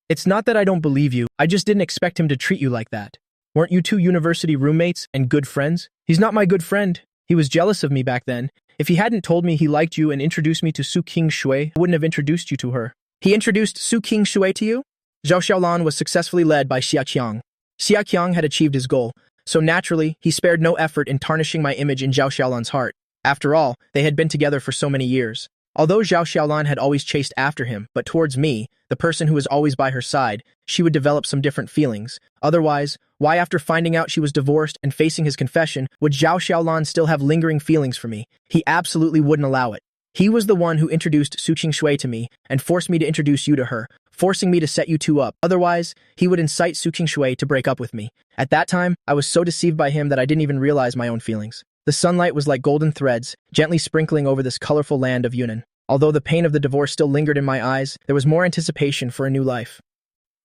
It's not that I don't believe you, I just didn't expect him to treat you like that. Weren't you two university roommates and good friends? He's not my good friend. He was jealous of me back then. If he hadn't told me he liked you and introduced me to Su King Shui, I wouldn't have introduced you to her. He introduced Su King Shui to you? Zhao Xiaolan was successfully led by Xia Qiang. Xia Qiang had achieved his goal, so naturally, he spared no effort in tarnishing my image in Zhao Xiaolan's heart. After all, they had been together for so many years. Although Zhao Xiaolan had always chased after him, but towards me, the person who was always by her side, she would develop some different feelings. Otherwise, why after finding out she was divorced and facing his confession, would Zhao Xiaolan still have lingering feelings for me? He absolutely wouldn't allow it. He was the one who introduced Su King Shui to me and forced me to introduce you to her, forcing me to set you two up. Otherwise, he would incite Su King Shui to break up with me. At that time, I was so deceived by him that I didn't even realize my own feelings. The sunlight was like golden threads, gently sprinkling over this colorful land of Yunnan. Although the pain of the divorce still lingered in my eyes, there was more anticipation for a new life.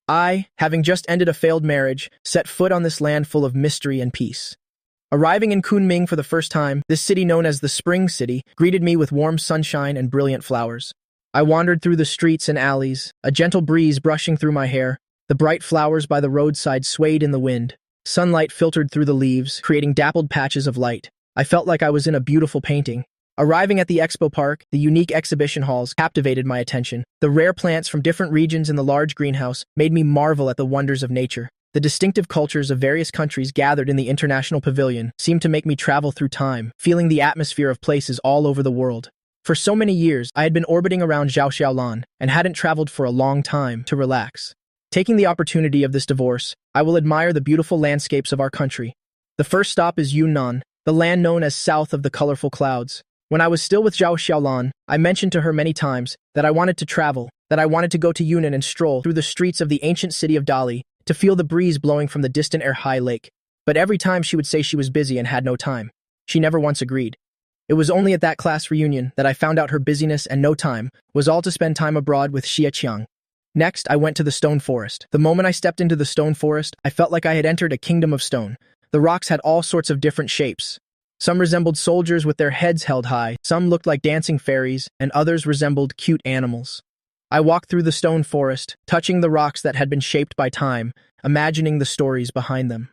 I, having just ended a failed marriage, set foot on this land full of mystery and peace. Arriving in Kunming for the first time, this city known as the Spring City greeted me with warm sunshine and brilliant flowers. I wandered through the streets and alleys, a gentle breeze brushing through my hair. The bright flowers by the roadside swayed in the wind. Sunlight filtered through the leaves, creating dappled patches of light. I felt like I was in a beautiful painting. Arriving at the expo park, the unique exhibition halls captivated my attention. The rare plants from different regions in the large greenhouse made me marvel at the wonders of nature. The distinctive cultures of various countries gathered in the International Pavilion seemed to make me travel through time, feeling the atmosphere of places all over the world. For so many years, I had been orbiting around Zhao Xiaolan and hadn't traveled for a long time to relax. Taking the opportunity of this divorce, I will admire the beautiful landscapes of our country. The first stop is Yunnan, the land known as South of the Colorful Clouds. When I was still with Zhao Xiaolan, I mentioned to her many times that I wanted to travel, that I wanted to go to Yunnan and stroll through the streets of the ancient city of Dali, to feel the breeze blowing from the distant Erhai Lake. But every time she would say she was busy and had no time. She never once agreed. It was only at that class reunion that I found out her busyness and no time was all to spend time abroad with Xia Qiang. Next, I went to the stone forest. The moment I stepped into the stone forest, I felt like I had entered a kingdom of stone. The rocks had all sorts of different shapes. Some resembled soldiers with their heads held high, some looked like dancing fairies, and others resembled cute animals. I walked through the stone forest, touching the rocks that had been shaped by time, imagining the stories behind them.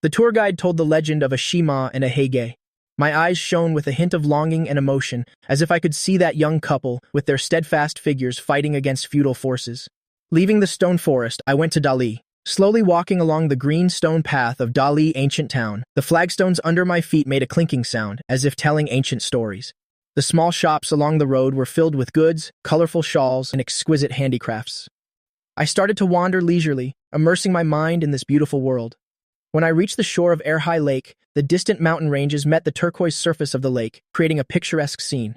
The tour guide told the legend of a Shima and a Heige. My eyes shone with a hint of longing and emotion, as if I could see that young couple, with their steadfast figures fighting against feudal forces. Leaving the stone forest, I went to Dali. Slowly walking along the green stone path of Dali ancient town, the flagstones under my feet made a clinking sound, as if telling ancient stories. The small shops along the road were filled with goods, colorful shawls, and exquisite handicrafts. I started to wander leisurely, immersing my mind in this beautiful world. When I reached the shore of Erhai Lake, the distant mountain ranges met the turquoise surface of the lake, creating a picturesque scene.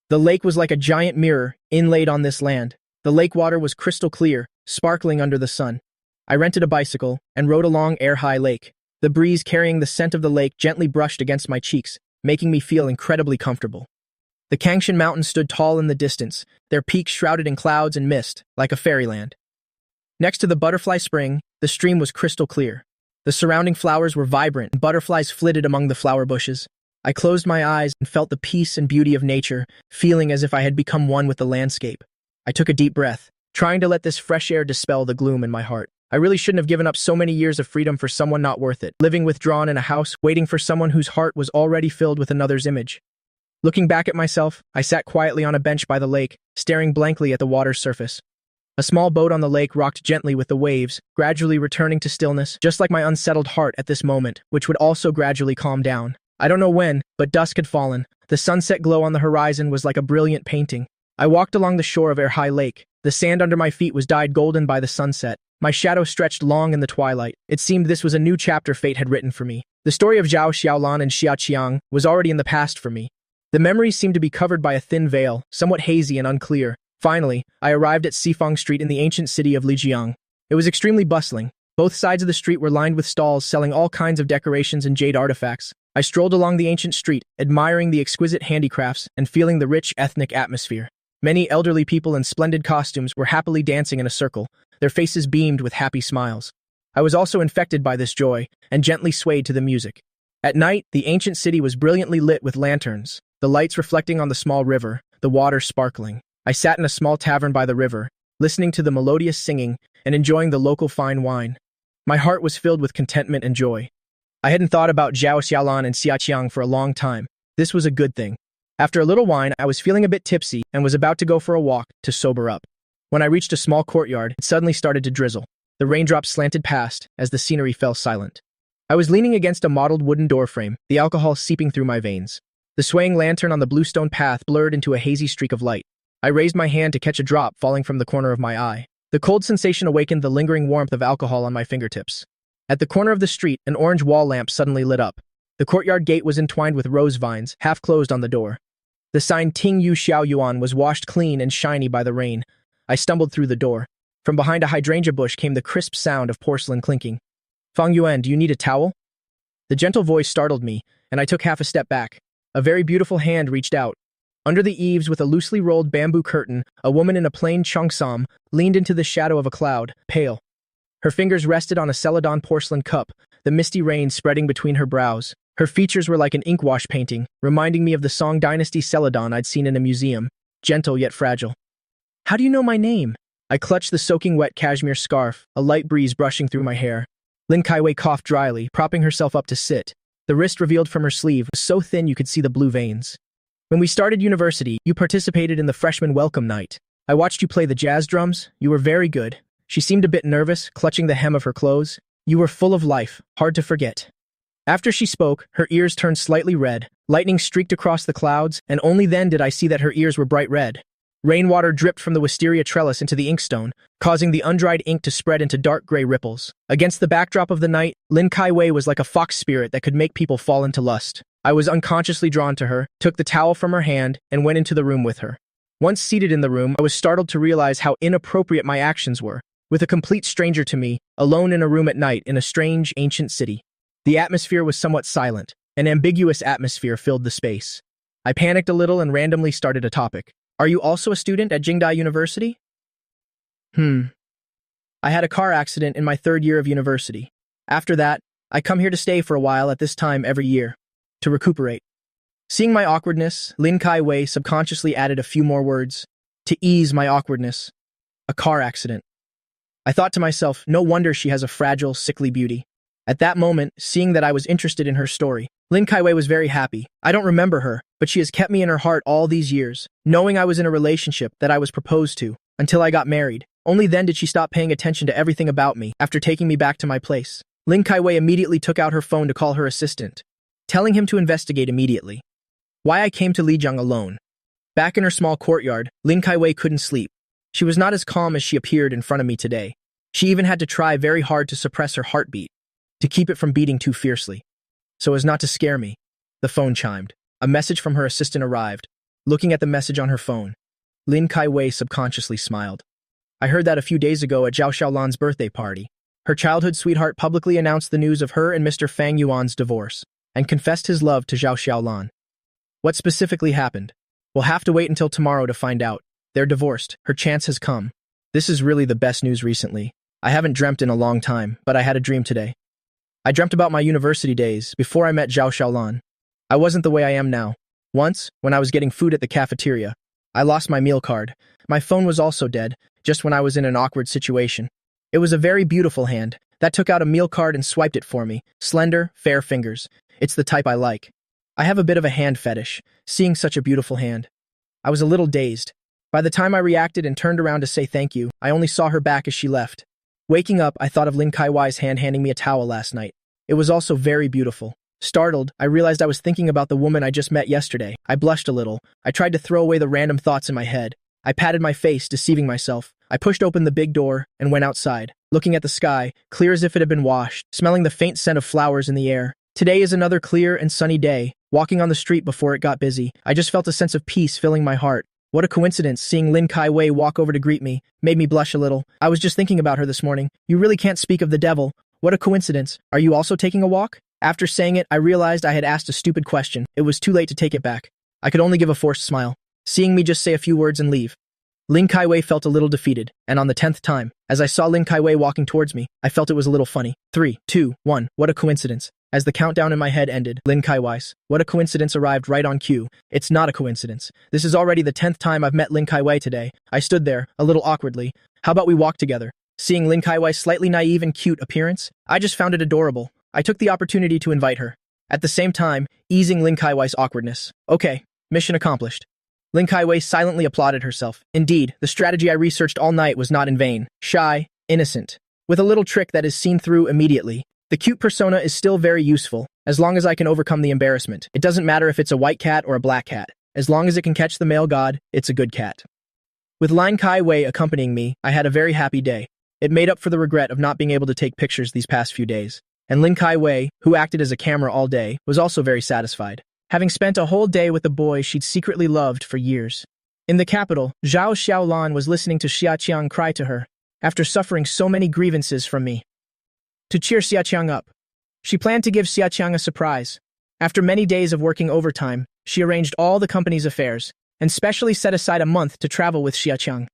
The lake was like a giant mirror, inlaid on this land. The lake water was crystal clear, sparkling under the sun. I rented a bicycle and rode along Erhai Lake. The breeze carrying the scent of the lake gently brushed against my cheeks, making me feel incredibly comfortable. The Kangshan Mountains stood tall in the distance, their peaks shrouded in clouds and mist, like a fairyland. Next to the butterfly spring, the stream was crystal clear. The surrounding flowers were vibrant, and butterflies flitted among the flower bushes. I closed my eyes and felt the peace and beauty of nature, feeling as if I had become one with the landscape. I took a deep breath, trying to let this fresh air dispel the gloom in my heart. I really shouldn't have given up so many years of freedom for someone not worth it, living withdrawn in a house, waiting for someone whose heart was already filled with another's image. Looking back at myself, I sat quietly on a bench by the lake, staring blankly at the water's surface. A small boat on the lake rocked gently with the waves, gradually returning to stillness, just like my unsettled heart at this moment, which would also gradually calm down. I don't know when, but dusk had fallen. The sunset glow on the horizon was like a brilliant painting. I walked along the shore of Erhai Lake. The sand under my feet was dyed golden by the sunset. My shadow stretched long in the twilight. It seemed this was a new chapter fate had written for me. The story of Zhao Xiaolan and Xia Qiang was already in the past for me. The memories seemed to be covered by a thin veil, somewhat hazy and unclear. Finally, I arrived at Sifang Street in the ancient city of Lijiang. It was extremely bustling. Both sides of the street were lined with stalls selling all kinds of decorations and jade artifacts. I strolled along the ancient street, admiring the exquisite handicrafts and feeling the rich ethnic atmosphere. Many elderly people in splendid costumes were happily dancing in a circle. Their faces beamed with happy smiles. I was also infected by this joy and gently swayed to the music. At night, the ancient city was brilliantly lit with lanterns, the lights reflecting on the small river, the water sparkling. I sat in a small tavern by the river, listening to the melodious singing and enjoying the local fine wine. My heart was filled with contentment and joy. I hadn't thought about Zhao Xiaolan and Xia Qiang for a long time. This was a good thing. After a little wine, I was feeling a bit tipsy and was about to go for a walk to sober up. When I reached a small courtyard, it suddenly started to drizzle. The raindrops slanted past as the scenery fell silent. I was leaning against a mottled wooden doorframe, the alcohol seeping through my veins. The swaying lantern on the bluestone path blurred into a hazy streak of light. I raised my hand to catch a drop falling from the corner of my eye. The cold sensation awakened the lingering warmth of alcohol on my fingertips. At the corner of the street, an orange wall lamp suddenly lit up. The courtyard gate was entwined with rose vines, half closed on the door. The sign Ting Yu Xiao Yuan was washed clean and shiny by the rain. I stumbled through the door. From behind a hydrangea bush came the crisp sound of porcelain clinking. Fang Yuan, do you need a towel? The gentle voice startled me, and I took half a step back. A very beautiful hand reached out. Under the eaves with a loosely rolled bamboo curtain, a woman in a plain cheongsam leaned into the shadow of a cloud, pale. Her fingers rested on a celadon porcelain cup, the misty rain spreading between her brows. Her features were like an inkwash painting, reminding me of the Song Dynasty celadon I'd seen in a museum, gentle yet fragile. How do you know my name? I clutched the soaking wet cashmere scarf, a light breeze brushing through my hair. Lin Kaiwei coughed dryly, propping herself up to sit. The wrist revealed from her sleeve was so thin you could see the blue veins. When we started university, you participated in the freshman welcome night. I watched you play the jazz drums. You were very good. She seemed a bit nervous, clutching the hem of her clothes. You were full of life, hard to forget. After she spoke, her ears turned slightly red. Lightning streaked across the clouds, and only then did I see that her ears were bright red. Rainwater dripped from the wisteria trellis into the inkstone, causing the undried ink to spread into dark gray ripples. Against the backdrop of the night, Lin Kaiwei was like a fox spirit that could make people fall into lust. I was unconsciously drawn to her, took the towel from her hand, and went into the room with her. Once seated in the room, I was startled to realize how inappropriate my actions were, with a complete stranger to me, alone in a room at night in a strange, ancient city. The atmosphere was somewhat silent. An ambiguous atmosphere filled the space. I panicked a little and randomly started a topic. Are you also a student at Jingdai University? I had a car accident in my third year of university. After that, I come here to stay for a while at this time every year, to recuperate. Seeing my awkwardness, Lin Kai-wei subconsciously added a few more words. To ease my awkwardness. A car accident. I thought to myself, no wonder she has a fragile, sickly beauty. At that moment, seeing that I was interested in her story, Lin Kai-wei was very happy. I don't remember her, but she has kept me in her heart all these years, knowing I was in a relationship that I was proposed to, until I got married. Only then did she stop paying attention to everything about me after taking me back to my place. Lin Kai-wei immediately took out her phone to call her assistant, telling him to investigate immediately. Why I came to Lijiang alone. Back in her small courtyard, Lin Kai-wei couldn't sleep. She was not as calm as she appeared in front of me today. She even had to try very hard to suppress her heartbeat, to keep it from beating too fiercely, so as not to scare me. The phone chimed. A message from her assistant arrived. Looking at the message on her phone, Lin Kai-wei subconsciously smiled. I heard that a few days ago at Zhao Xiaolan's birthday party. Her childhood sweetheart publicly announced the news of her and Mr. Fang Yuan's divorce, and confessed his love to Zhao Xiaolan. What specifically happened? We'll have to wait until tomorrow to find out. They're divorced. Her chance has come. This is really the best news recently. I haven't dreamt in a long time, but I had a dream today. I dreamt about my university days, before I met Zhao Xiaolan. I wasn't the way I am now. Once, when I was getting food at the cafeteria, I lost my meal card. My phone was also dead, just when I was in an awkward situation. It was a very beautiful hand that took out a meal card and swiped it for me. Slender, fair fingers. It's the type I like. I have a bit of a hand fetish, seeing such a beautiful hand. I was a little dazed. By the time I reacted and turned around to say thank you, I only saw her back as she left. Waking up, I thought of Lin Kai-wei's hand handing me a towel last night. It was also very beautiful. Startled, I realized I was thinking about the woman I just met yesterday. I blushed a little. I tried to throw away the random thoughts in my head. I patted my face, deceiving myself. I pushed open the big door and went outside, looking at the sky, clear as if it had been washed, smelling the faint scent of flowers in the air. Today is another clear and sunny day. Walking on the street before it got busy, I just felt a sense of peace filling my heart. What a coincidence, seeing Lin Kai-wei walk over to greet me made me blush a little. I was just thinking about her this morning. You really can't speak of the devil. What a coincidence. Are you also taking a walk? After saying it, I realized I had asked a stupid question. It was too late to take it back. I could only give a forced smile, seeing me just say a few words and leave. Lin Kai-wei felt a little defeated, and on the 10th time, as I saw Lin Kai-wei walking towards me, I felt it was a little funny. 3, 2, 1, what a coincidence. As the countdown in my head ended, Lin Kai-wei's what a coincidence arrived right on cue. It's not a coincidence. This is already the 10th time I've met Lin Kai-wei today. I stood there, a little awkwardly. How about we walk together? Seeing Lin Kai-wei's slightly naive and cute appearance, I just found it adorable. I took the opportunity to invite her. At the same time, easing Lin Kai-wei's awkwardness. Okay, mission accomplished. Lin Kai-wei silently applauded herself. Indeed, the strategy I researched all night was not in vain. Shy, innocent, with a little trick that is seen through immediately. The cute persona is still very useful, as long as I can overcome the embarrassment. It doesn't matter if it's a white cat or a black cat. As long as it can catch the male god, it's a good cat. With Lin Kai-wei accompanying me, I had a very happy day. It made up for the regret of not being able to take pictures these past few days. And Lin Kai-wei, who acted as a camera all day, was also very satisfied, having spent a whole day with the boy she'd secretly loved for years. In the capital, Zhao Xiaolan was listening to Xiaqiang cry to her, after suffering so many grievances from me. To cheer Xiaqiang up, she planned to give Xiaqiang a surprise. After many days of working overtime, she arranged all the company's affairs, and specially set aside a month to travel with Xiaqiang.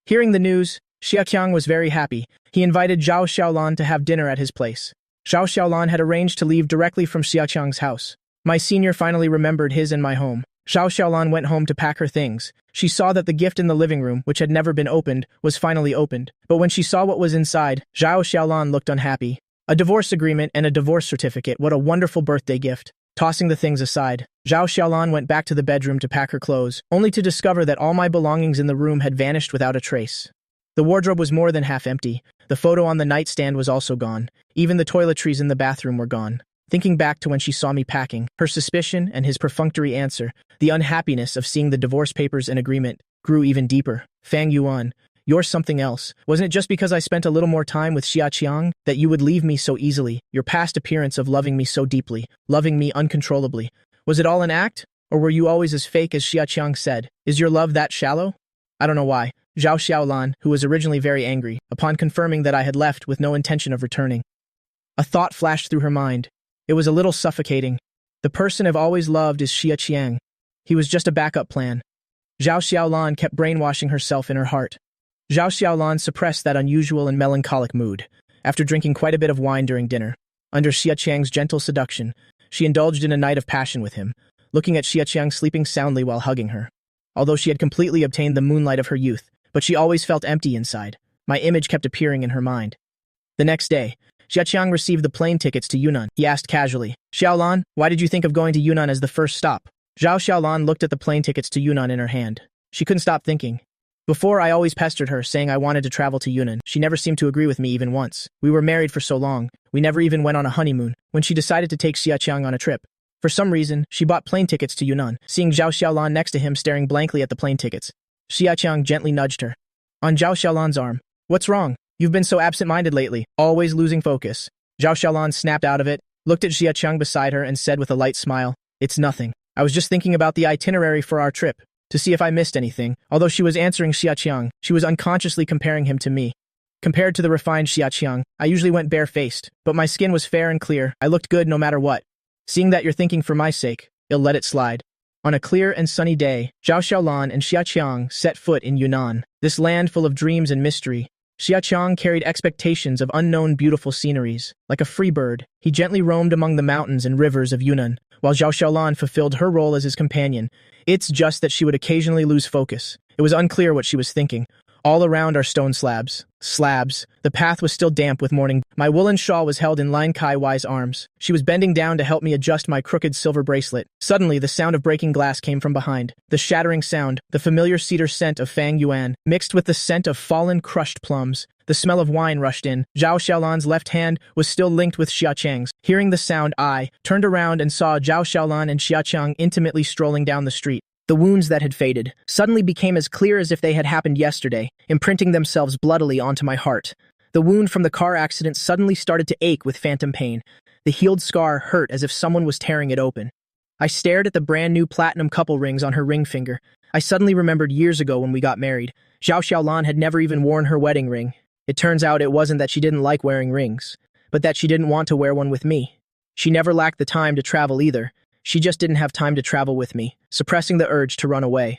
Hearing the news, Xiaqiang was very happy. He invited Zhao Xiaolan to have dinner at his place. Zhao Xiaolan had arranged to leave directly from Xiaqiang's house. My senior finally remembered his and my home. Zhao Xiaolan went home to pack her things. She saw that the gift in the living room, which had never been opened, was finally opened. But when she saw what was inside, Zhao Xiaolan looked unhappy. A divorce agreement and a divorce certificate. What a wonderful birthday gift. Tossing the things aside, Zhao Xiaolan went back to the bedroom to pack her clothes, only to discover that all my belongings in the room had vanished without a trace. The wardrobe was more than half empty. The photo on the nightstand was also gone. Even the toiletries in the bathroom were gone. Thinking back to when she saw me packing, her suspicion and his perfunctory answer, the unhappiness of seeing the divorce papers and agreement, grew even deeper. Fang Yuan, you're something else. Wasn't it just because I spent a little more time with Xiaqiang that you would leave me so easily? Your past appearance of loving me so deeply, loving me uncontrollably. Was it all an act? Or were you always as fake as Xiaqiang said? Is your love that shallow? I don't know why. Zhao Xiaolan, who was originally very angry, upon confirming that I had left with no intention of returning. A thought flashed through her mind. It was a little suffocating. The person I've always loved is Xiaqiang. He was just a backup plan. Zhao Xiaolan kept brainwashing herself in her heart. Zhao Xiaolan suppressed that unusual and melancholic mood. After drinking quite a bit of wine during dinner, under Xia Qiang's gentle seduction, she indulged in a night of passion with him, looking at Xia Qiang sleeping soundly while hugging her. Although she had completely obtained the moonlight of her youth, but she always felt empty inside. My image kept appearing in her mind. The next day, Xia Qiang received the plane tickets to Yunnan. He asked casually, "Xiaolan, why did you think of going to Yunnan as the first stop?" Zhao Xiaolan looked at the plane tickets to Yunnan in her hand. She couldn't stop thinking. Before, I always pestered her, saying I wanted to travel to Yunnan. She never seemed to agree with me even once. We were married for so long, we never even went on a honeymoon, when she decided to take Xia Qiang on a trip. For some reason, she bought plane tickets to Yunnan, seeing Zhao Xiaolan next to him staring blankly at the plane tickets. Xia Qiang gently nudged her. On Zhao Xiaolan's arm. "What's wrong? You've been so absent-minded lately, always losing focus." Zhao Xiaolan snapped out of it, looked at Xia Qiang beside her and said with a light smile, "It's nothing. I was just thinking about the itinerary for our trip, to see if I missed anything." Although she was answering Xia Qiang, she was unconsciously comparing him to me. Compared to the refined Xia Qiang, I usually went barefaced, but my skin was fair and clear. I looked good no matter what. Seeing that you're thinking for my sake, I'll let it slide. On a clear and sunny day, Zhao Xiaolan and Xia Qiang set foot in Yunnan, this land full of dreams and mystery. Xia Qiang carried expectations of unknown beautiful sceneries. Like a free bird, he gently roamed among the mountains and rivers of Yunnan, while Zhao Xiaolan fulfilled her role as his companion. It's just that she would occasionally lose focus. It was unclear what she was thinking. All around are stone slabs. The path was still damp with morning. My woolen shawl was held in Lin Kai Wei's arms. She was bending down to help me adjust my crooked silver bracelet. Suddenly, the sound of breaking glass came from behind. The shattering sound, the familiar cedar scent of Fang Yuan, mixed with the scent of fallen, crushed plums. The smell of wine rushed in. Zhao Xiaolan's left hand was still linked with Xia Qiang's. Hearing the sound, I turned around and saw Zhao Xiaolan and Xia Qiang intimately strolling down the street. The wounds that had faded suddenly became as clear as if they had happened yesterday, imprinting themselves bloodily onto my heart. The wound from the car accident suddenly started to ache with phantom pain. The healed scar hurt as if someone was tearing it open. I stared at the brand new platinum couple rings on her ring finger. I suddenly remembered years ago when we got married. Zhao Xiaolan had never even worn her wedding ring. It turns out it wasn't that she didn't like wearing rings, but that she didn't want to wear one with me. She never lacked the time to travel either. She just didn't have time to travel with me, suppressing the urge to run away.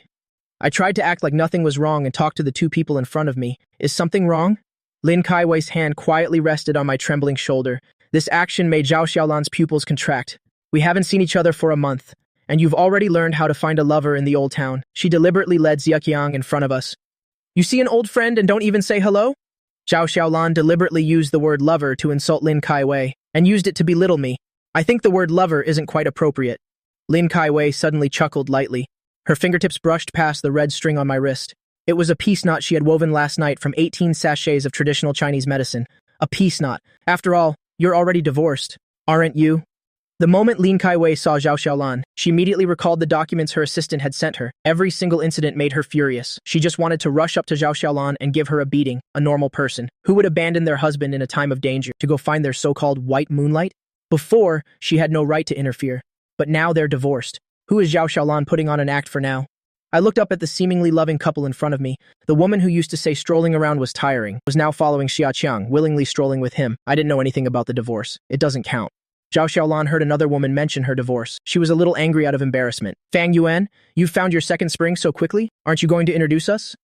I tried to act like nothing was wrong and talk to the two people in front of me. Is something wrong? Lin Kai Wei's hand quietly rested on my trembling shoulder. This action made Zhao Xiaolan's pupils contract. "We haven't seen each other for a month, and you've already learned how to find a lover in the old town." She deliberately led Xia Qiang in front of us. "You see an old friend and don't even say hello?" Zhao Xiaolan deliberately used the word lover to insult Lin Kai Wei, and used it to belittle me. I think the word lover isn't quite appropriate. Lin Kai Wei suddenly chuckled lightly. Her fingertips brushed past the red string on my wrist. It was a peace knot she had woven last night from 18 sachets of traditional Chinese medicine. A peace knot. After all, you're already divorced, aren't you? The moment Lin Kai Wei saw Zhao Xiaolan, she immediately recalled the documents her assistant had sent her. Every single incident made her furious. She just wanted to rush up to Zhao Xiaolan and give her a beating, a normal person. Who would abandon their husband in a time of danger to go find their so-called white moonlight? Before, she had no right to interfere. But now they're divorced. Who is Zhao Xiaolan putting on an act for now? I looked up at the seemingly loving couple in front of me. The woman who used to say strolling around was tiring was now following Xia Qiang, willingly strolling with him. I didn't know anything about the divorce. It doesn't count. Zhao Xiaolan heard another woman mention her divorce. She was a little angry out of embarrassment. "Fang Yuan, you've found your second spring so quickly? Aren't you going to introduce us?"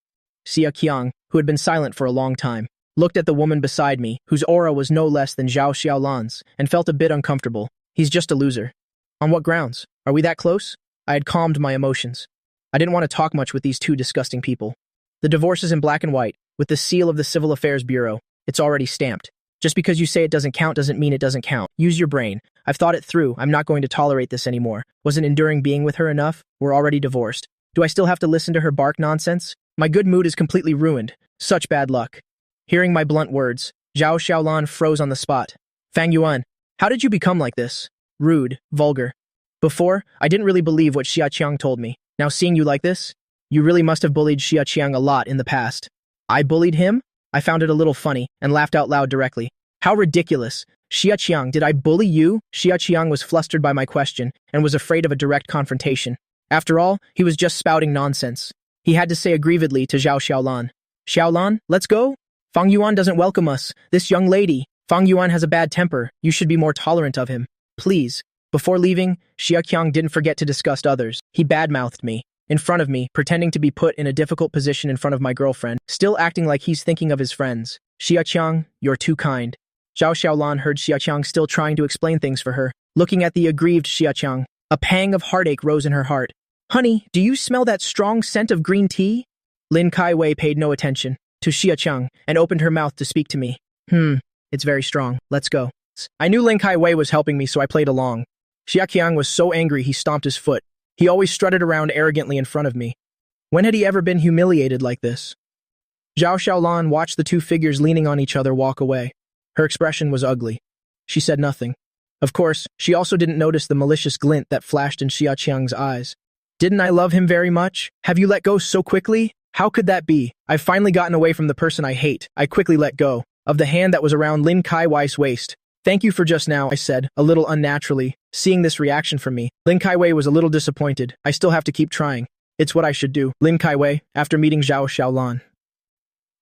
Xia Qiang, who had been silent for a long time, looked at the woman beside me, whose aura was no less than Zhao Xiaolan's, and felt a bit uncomfortable. He's just a loser. On what grounds? Are we that close? I had calmed my emotions. I didn't want to talk much with these two disgusting people. The divorce is in black and white, with the seal of the Civil Affairs Bureau. It's already stamped. Just because you say it doesn't count doesn't mean it doesn't count. Use your brain. I've thought it through. I'm not going to tolerate this anymore. Wasn't enduring being with her enough? We're already divorced. Do I still have to listen to her bark nonsense? My good mood is completely ruined. Such bad luck. Hearing my blunt words, Zhao Xiaolan froze on the spot. "Fang Yuan, how did you become like this? Rude, vulgar. Before, I didn't really believe what Xia Qiang told me. Now seeing you like this, you really must have bullied Xia Qiang a lot in the past." I bullied him? I found it a little funny and laughed out loud directly. How ridiculous. Xia Qiang, did I bully you? Xia Qiang was flustered by my question and was afraid of a direct confrontation. After all, he was just spouting nonsense. He had to say aggrievedly to Zhao Xiaolan, "Xiaolan, let's go? Fang Yuan doesn't welcome us. This young lady. Fang Yuan has a bad temper. You should be more tolerant of him. Please." Before leaving, Xia Qiang didn't forget to disgust others. He badmouthed me. in front of me, pretending to be put in a difficult position in front of my girlfriend, still acting like he's thinking of his friends. Xiaqiang, you're too kind. Zhao Xiaolan heard Xiaqiang still trying to explain things for her. Looking at the aggrieved Xiaqiang, a pang of heartache rose in her heart. Honey, do you smell that strong scent of green tea? Lin Kaiwei paid no attention to Xiaqiang and opened her mouth to speak to me. It's very strong. Let's go. I knew Lin Kaiwei was helping me, so I played along. Xiaqiang was so angry he stomped his foot. He always strutted around arrogantly in front of me. When had he ever been humiliated like this? Zhao Xiaolan watched the two figures leaning on each other walk away. Her expression was ugly. She said nothing. Of course, she also didn't notice the malicious glint that flashed in Xiaqiang's eyes. Didn't I love him very much? Have you let go so quickly? How could that be? I've finally gotten away from the person I hate. I quickly let go of the hand that was around Lin Kaiwei's waist. Thank you for just now, I said, a little unnaturally. Seeing this reaction from me, Lin Kaiwei was a little disappointed. I still have to keep trying. It's what I should do. Lin Kaiwei, after meeting Zhao Xiaolan,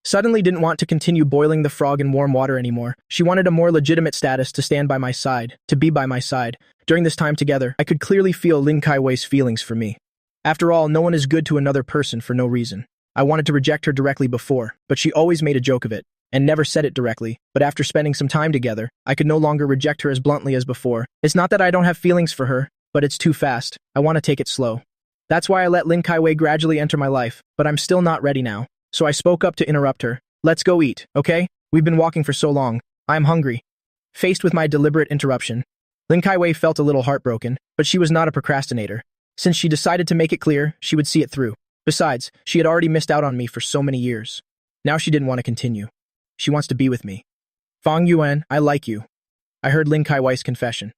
suddenly didn't want to continue boiling the frog in warm water anymore. She wanted a more legitimate status to stand by my side, to be by my side. During this time together, I could clearly feel Lin Kaiwei's feelings for me. After all, no one is good to another person for no reason. I wanted to reject her directly before, but she always made a joke of it, and never said it directly. But after spending some time together, I could no longer reject her as bluntly as before. It's not that I don't have feelings for her, but it's too fast. I want to take it slow. That's why I let Lin Kaiwei gradually enter my life, but I'm still not ready now. So I spoke up to interrupt her. Let's go eat, okay? We've been walking for so long. I'm hungry. Faced with my deliberate interruption, Lin Kaiwei felt a little heartbroken, but she was not a procrastinator. Since she decided to make it clear, she would see it through. Besides, she had already missed out on me for so many years. Now she didn't want to continue. She wants to be with me. Fang Yuan, I like you. I heard Lin Kaiwei's confession,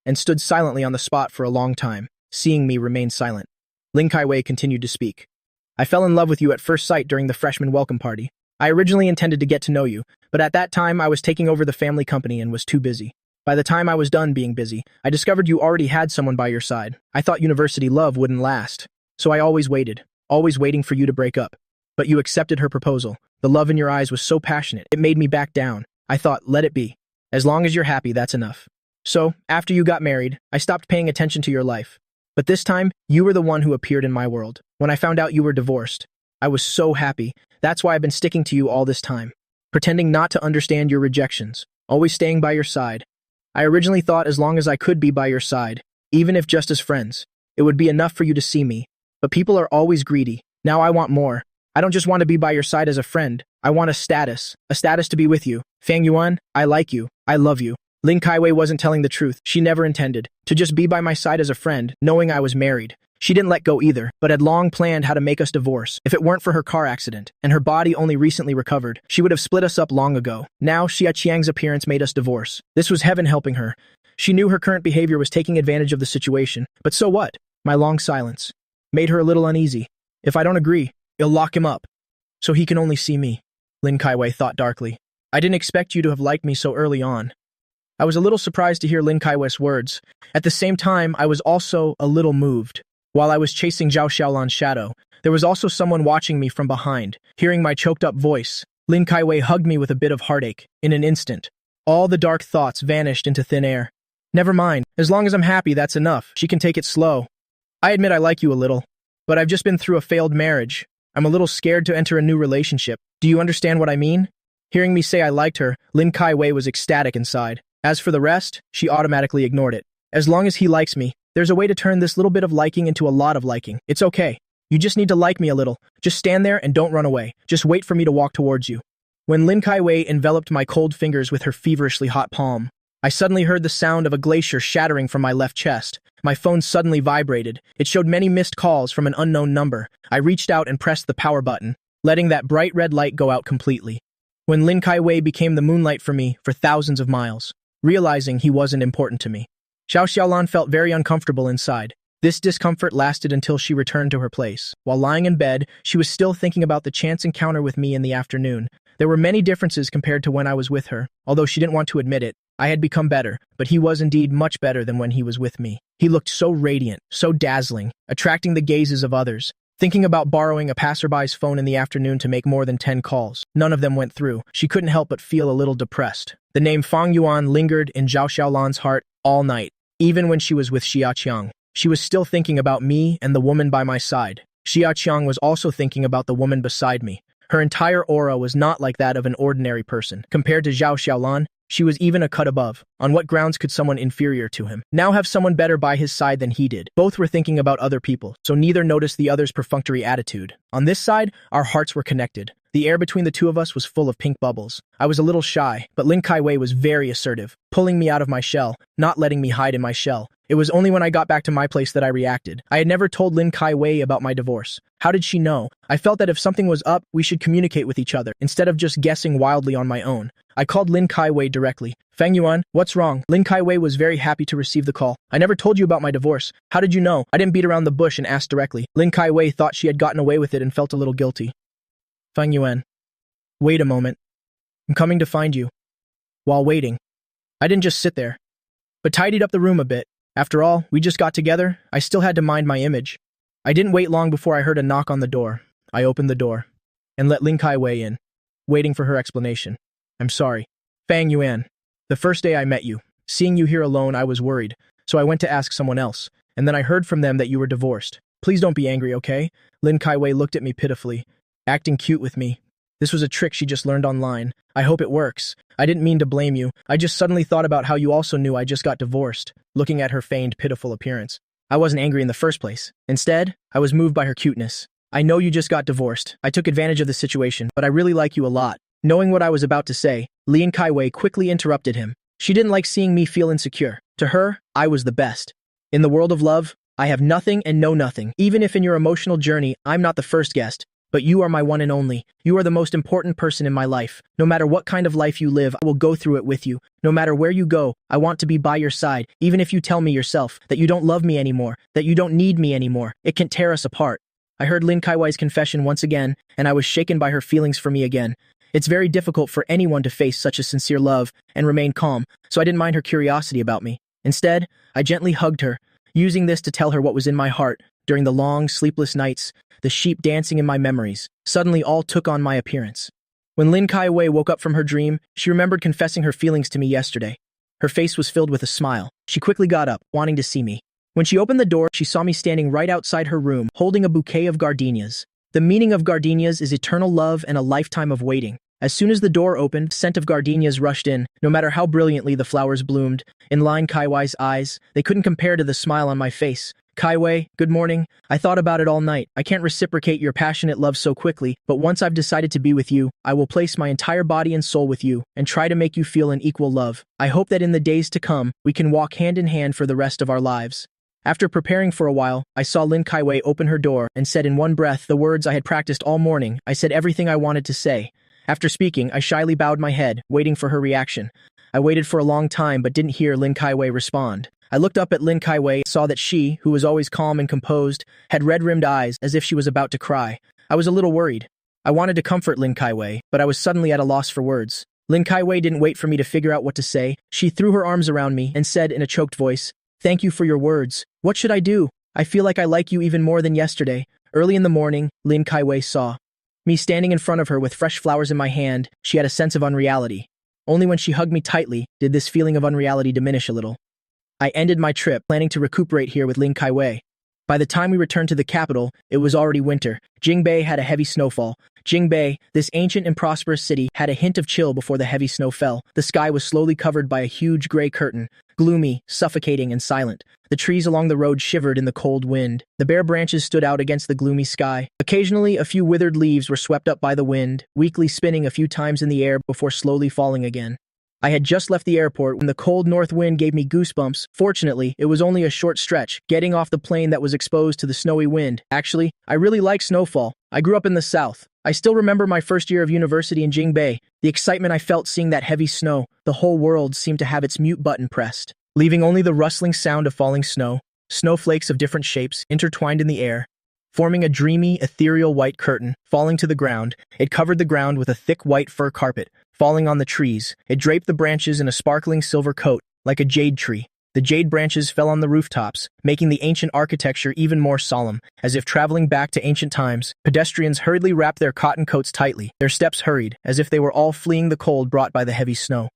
and stood silently on the spot for a long time, seeing me remain silent. Lin Kaiwei continued to speak. I fell in love with you at first sight during the freshman welcome party. I originally intended to get to know you, but at that time I was taking over the family company and was too busy. By the time I was done being busy, I discovered you already had someone by your side. I thought university love wouldn't last, so I always waiting for you to break up. But you accepted her proposal. The love in your eyes was so passionate, it made me back down. I thought, let it be. As long as you're happy, that's enough. So, after you got married, I stopped paying attention to your life. But this time, you were the one who appeared in my world. When I found out you were divorced, I was so happy. That's why I've been sticking to you all this time. Pretending not to understand your rejections. Always staying by your side. I originally thought as long as I could be by your side, even if just as friends, it would be enough for you to see me. But people are always greedy. Now I want more. I don't just want to be by your side as a friend. I want a status to be with you. Fang Yuan, I like you. I love you. Lin Kaiwei wasn't telling the truth. She never intended to just be by my side as a friend, knowing I was married. She didn't let go either, but had long planned how to make us divorce. If it weren't for her car accident, and her body only recently recovered, she would have split us up long ago. Now, Xiaqiang's appearance made us divorce. This was heaven helping her. She knew her current behavior was taking advantage of the situation. But so what? My long silence made her a little uneasy. If I don't agree, you'll lock him up, so he can only see me. Lin Kaiwei thought darkly. I didn't expect you to have liked me so early on. I was a little surprised to hear Lin Kaiwei's words. At the same time, I was also a little moved. While I was chasing Zhao Xiaolan's shadow, there was also someone watching me from behind. Hearing my choked-up voice, Lin Kaiwei hugged me with a bit of heartache. In an instant, all the dark thoughts vanished into thin air. Never mind. As long as I'm happy, that's enough. She can take it slow. I admit I like you a little, but I've just been through a failed marriage. I'm a little scared to enter a new relationship. Do you understand what I mean? Hearing me say I liked her, Lin Kaiwei was ecstatic inside. As for the rest, she automatically ignored it. As long as he likes me, there's a way to turn this little bit of liking into a lot of liking. It's okay. You just need to like me a little. Just stand there and don't run away. Just wait for me to walk towards you. When Lin Kaiwei enveloped my cold fingers with her feverishly hot palm, I suddenly heard the sound of a glacier shattering from my left chest. My phone suddenly vibrated. It showed many missed calls from an unknown number. I reached out and pressed the power button, letting that bright red light go out completely. When Lin Kaiwei became the moonlight for me for thousands of miles, realizing he wasn't important to me. Zhao Xiaolan felt very uncomfortable inside. This discomfort lasted until she returned to her place. While lying in bed, she was still thinking about the chance encounter with me in the afternoon. There were many differences compared to when I was with her. Although she didn't want to admit it, I had become better, but he was indeed much better than when he was with me. He looked so radiant, so dazzling, attracting the gazes of others. Thinking about borrowing a passerby's phone in the afternoon to make more than 10 calls. None of them went through. She couldn't help but feel a little depressed. The name Fang Yuan lingered in Zhao Xiaolan's heart all night. Even when she was with Xiaqiang, she was still thinking about me and the woman by my side. Xia Qiang was also thinking about the woman beside me. Her entire aura was not like that of an ordinary person. Compared to Zhao Xiaolan, she was even a cut above. On what grounds could someone inferior to him now have someone better by his side than he did? Both were thinking about other people, so neither noticed the other's perfunctory attitude. On this side, our hearts were connected. The air between the two of us was full of pink bubbles. I was a little shy, but Lin Kaiwei was very assertive, pulling me out of my shell, not letting me hide in my shell. It was only when I got back to my place that I reacted. I had never told Lin Kaiwei about my divorce. How did she know? I felt that if something was up, we should communicate with each other, instead of just guessing wildly on my own. I called Lin Kaiwei directly. Feng Yuan, what's wrong? Lin Kaiwei was very happy to receive the call. I never told you about my divorce. How did you know? I didn't beat around the bush and ask directly. Lin Kaiwei thought she had gotten away with it and felt a little guilty. Feng Yuan. Wait a moment. I'm coming to find you. While waiting, I didn't just sit there, but tidied up the room a bit. After all, we just got together. I still had to mind my image. I didn't wait long before I heard a knock on the door. I opened the door and let Lin Kaiwei in, waiting for her explanation. I'm sorry. Feng Yuan. The first day I met you, seeing you here alone, I was worried, so I went to ask someone else, and then I heard from them that you were divorced. Please don't be angry, okay? Lin Kaiwei looked at me pitifully, acting cute with me. This was a trick she just learned online. I hope it works. I didn't mean to blame you. I just suddenly thought about how you also knew I just got divorced, looking at her feigned, pitiful appearance. I wasn't angry in the first place. Instead, I was moved by her cuteness. I know you just got divorced. I took advantage of the situation, but I really like you a lot. Knowing what I was about to say, Lin Kaiwei quickly interrupted him. She didn't like seeing me feel insecure. To her, I was the best. In the world of love, I have nothing and know nothing. Even if in your emotional journey, I'm not the first guest. But you are my one and only. You are the most important person in my life. No matter what kind of life you live, I will go through it with you. No matter where you go, I want to be by your side, even if you tell me yourself that you don't love me anymore, that you don't need me anymore. It can tear us apart. I heard Lin Kaiwei's confession once again, and I was shaken by her feelings for me again. It's very difficult for anyone to face such a sincere love and remain calm, so I didn't mind her curiosity about me. Instead, I gently hugged her, using this to tell her what was in my heart. During the long, sleepless nights, the sheep dancing in my memories suddenly all took on my appearance. When Lin Kaiwei woke up from her dream, she remembered confessing her feelings to me yesterday. Her face was filled with a smile. She quickly got up, wanting to see me. When she opened the door, she saw me standing right outside her room, holding a bouquet of gardenias. The meaning of gardenias is eternal love and a lifetime of waiting. As soon as the door opened, scent of gardenias rushed in. No matter how brilliantly the flowers bloomed, in Lin Kaiwei's eyes, they couldn't compare to the smile on my face. Kaiwei, good morning. I thought about it all night. I can't reciprocate your passionate love so quickly, but once I've decided to be with you, I will place my entire body and soul with you and try to make you feel an equal love. I hope that in the days to come, we can walk hand in hand for the rest of our lives. After preparing for a while, I saw Lin Kaiwei open her door and said in one breath the words I had practiced all morning. I said everything I wanted to say. After speaking, I shyly bowed my head, waiting for her reaction. I waited for a long time but didn't hear Lin Kaiwei respond. I looked up at Lin Kaiwei and saw that she, who was always calm and composed, had red-rimmed eyes as if she was about to cry. I was a little worried. I wanted to comfort Lin Kaiwei, but I was suddenly at a loss for words. Lin Kaiwei didn't wait for me to figure out what to say. She threw her arms around me and said in a choked voice, "Thank you for your words. What should I do? I feel like I like you even more than yesterday." Early in the morning, Lin Kaiwei saw me standing in front of her with fresh flowers in my hand. She had a sense of unreality. Only when she hugged me tightly did this feeling of unreality diminish a little. I ended my trip, planning to recuperate here with Lin Kaiwei. By the time we returned to the capital, it was already winter. Jingbei had a heavy snowfall. Jingbei, this ancient and prosperous city, had a hint of chill before the heavy snow fell. The sky was slowly covered by a huge gray curtain, gloomy, suffocating, and silent. The trees along the road shivered in the cold wind. The bare branches stood out against the gloomy sky. Occasionally, a few withered leaves were swept up by the wind, weakly spinning a few times in the air before slowly falling again. I had just left the airport when the cold north wind gave me goosebumps. Fortunately, it was only a short stretch, getting off the plane that was exposed to the snowy wind. Actually, I really like snowfall. I grew up in the south. I still remember my first year of university in Jingbei. The excitement I felt seeing that heavy snow. The whole world seemed to have its mute button pressed, leaving only the rustling sound of falling snow. Snowflakes of different shapes intertwined in the air, forming a dreamy, ethereal white curtain. Falling to the ground, it covered the ground with a thick white fur carpet. Falling on the trees, it draped the branches in a sparkling silver coat, like a jade tree. The jade branches fell on the rooftops, making the ancient architecture even more solemn, as if traveling back to ancient times. Pedestrians hurriedly wrapped their cotton coats tightly. Their steps hurried, as if they were all fleeing the cold brought by the heavy snow.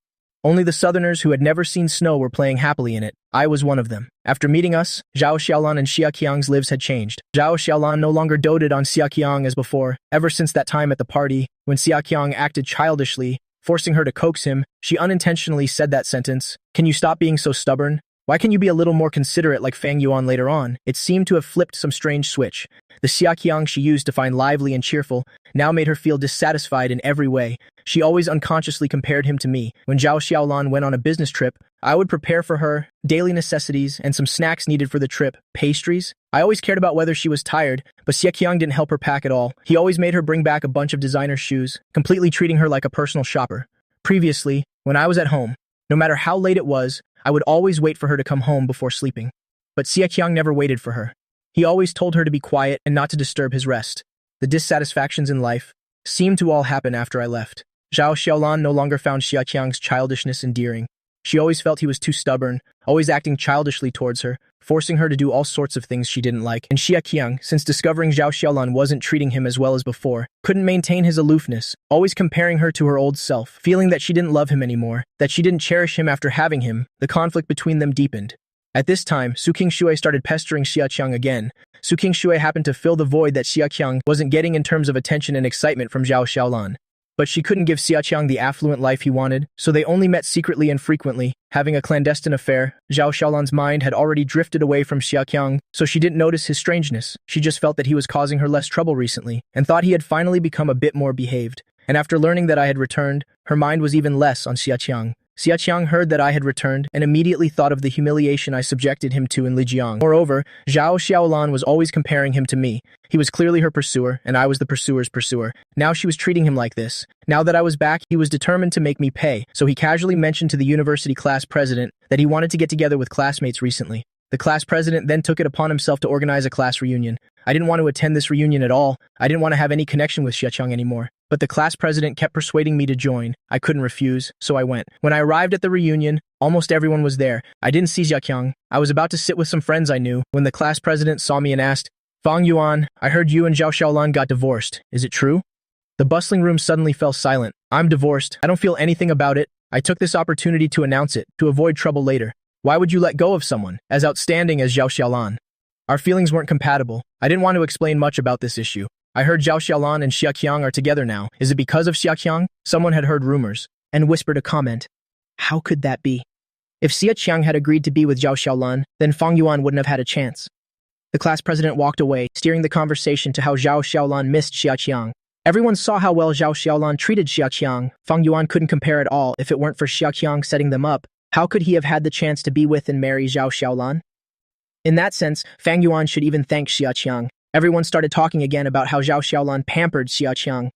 Only the Southerners who had never seen snow were playing happily in it. I was one of them. After meeting us, Zhao Xiaolan and Xia Qiang's lives had changed. Zhao Xiaolan no longer doted on Xia Qiang as before. Ever since that time at the party, when Xia Qiang acted childishly, forcing her to coax him, she unintentionally said that sentence. Can you stop being so stubborn? Why can't you be a little more considerate like Fang Yuan later on? It seemed to have flipped some strange switch. The Xia Qiang she used to find lively and cheerful now made her feel dissatisfied in every way. She always unconsciously compared him to me. When Zhao Xiaolan went on a business trip, I would prepare for her daily necessities and some snacks needed for the trip, pastries. I always cared about whether she was tired, but Xia Qiang didn't help her pack at all. He always made her bring back a bunch of designer shoes, completely treating her like a personal shopper. Previously, when I was at home, no matter how late it was, I would always wait for her to come home before sleeping. But Xia Qiang never waited for her. He always told her to be quiet and not to disturb his rest. The dissatisfactions in life seemed to all happen after I left. Zhao Xiaolan no longer found Xia Qiang's childishness endearing. She always felt he was too stubborn, always acting childishly towards her, forcing her to do all sorts of things she didn't like. And Xia Qiang, since discovering Zhao Xiaolan wasn't treating him as well as before, couldn't maintain his aloofness, always comparing her to her old self, feeling that she didn't love him anymore, that she didn't cherish him after having him. The conflict between them deepened. At this time, Su Qingshui started pestering Xia Qiang again. Su Qingshui happened to fill the void that Xia Qiang wasn't getting in terms of attention and excitement from Zhao Xiaolan. But she couldn't give Xia Qiang the affluent life he wanted, so they only met secretly and frequently, having a clandestine affair. Zhao Xiaolan's mind had already drifted away from Xia Qiang, so she didn't notice his strangeness. She just felt that he was causing her less trouble recently, and thought he had finally become a bit more behaved. And after learning that I had returned, her mind was even less on Xia Qiang. Xia Qiang heard that I had returned and immediately thought of the humiliation I subjected him to in Lijiang. Moreover, Zhao Xiaolan was always comparing him to me. He was clearly her pursuer, and I was the pursuer's pursuer. Now she was treating him like this. Now that I was back, he was determined to make me pay, so he casually mentioned to the university class president that he wanted to get together with classmates recently. The class president then took it upon himself to organize a class reunion. I didn't want to attend this reunion at all. I didn't want to have any connection with Xia Qiang anymore. But the class president kept persuading me to join. I couldn't refuse, so I went. When I arrived at the reunion, almost everyone was there. I didn't see Xia Qiang. I was about to sit with some friends I knew when the class president saw me and asked, Fang Yuan, I heard you and Zhao Xiaolan got divorced. Is it true? The bustling room suddenly fell silent. I'm divorced. I don't feel anything about it. I took this opportunity to announce it, to avoid trouble later. Why would you let go of someone as outstanding as Zhao Xiaolan? Our feelings weren't compatible. I didn't want to explain much about this issue. I heard Zhao Xiaolan and Xia Qiang are together now. Is it because of Xia Qiang? Someone had heard rumors and whispered a comment. How could that be? If Xia Qiang had agreed to be with Zhao Xiaolan, then Fang Yuan wouldn't have had a chance. The class president walked away, steering the conversation to how Zhao Xiaolan missed Xia Qiang. Everyone saw how well Zhao Xiaolan treated Xia Qiang. Fang Yuan couldn't compare at all. If it weren't for Xia Qiang setting them up, how could he have had the chance to be with and marry Zhao Xiaolan? In that sense, Fang Yuan should even thank Xia Qiang. Everyone started talking again about how Zhao Xiaolan pampered Xia Qiang.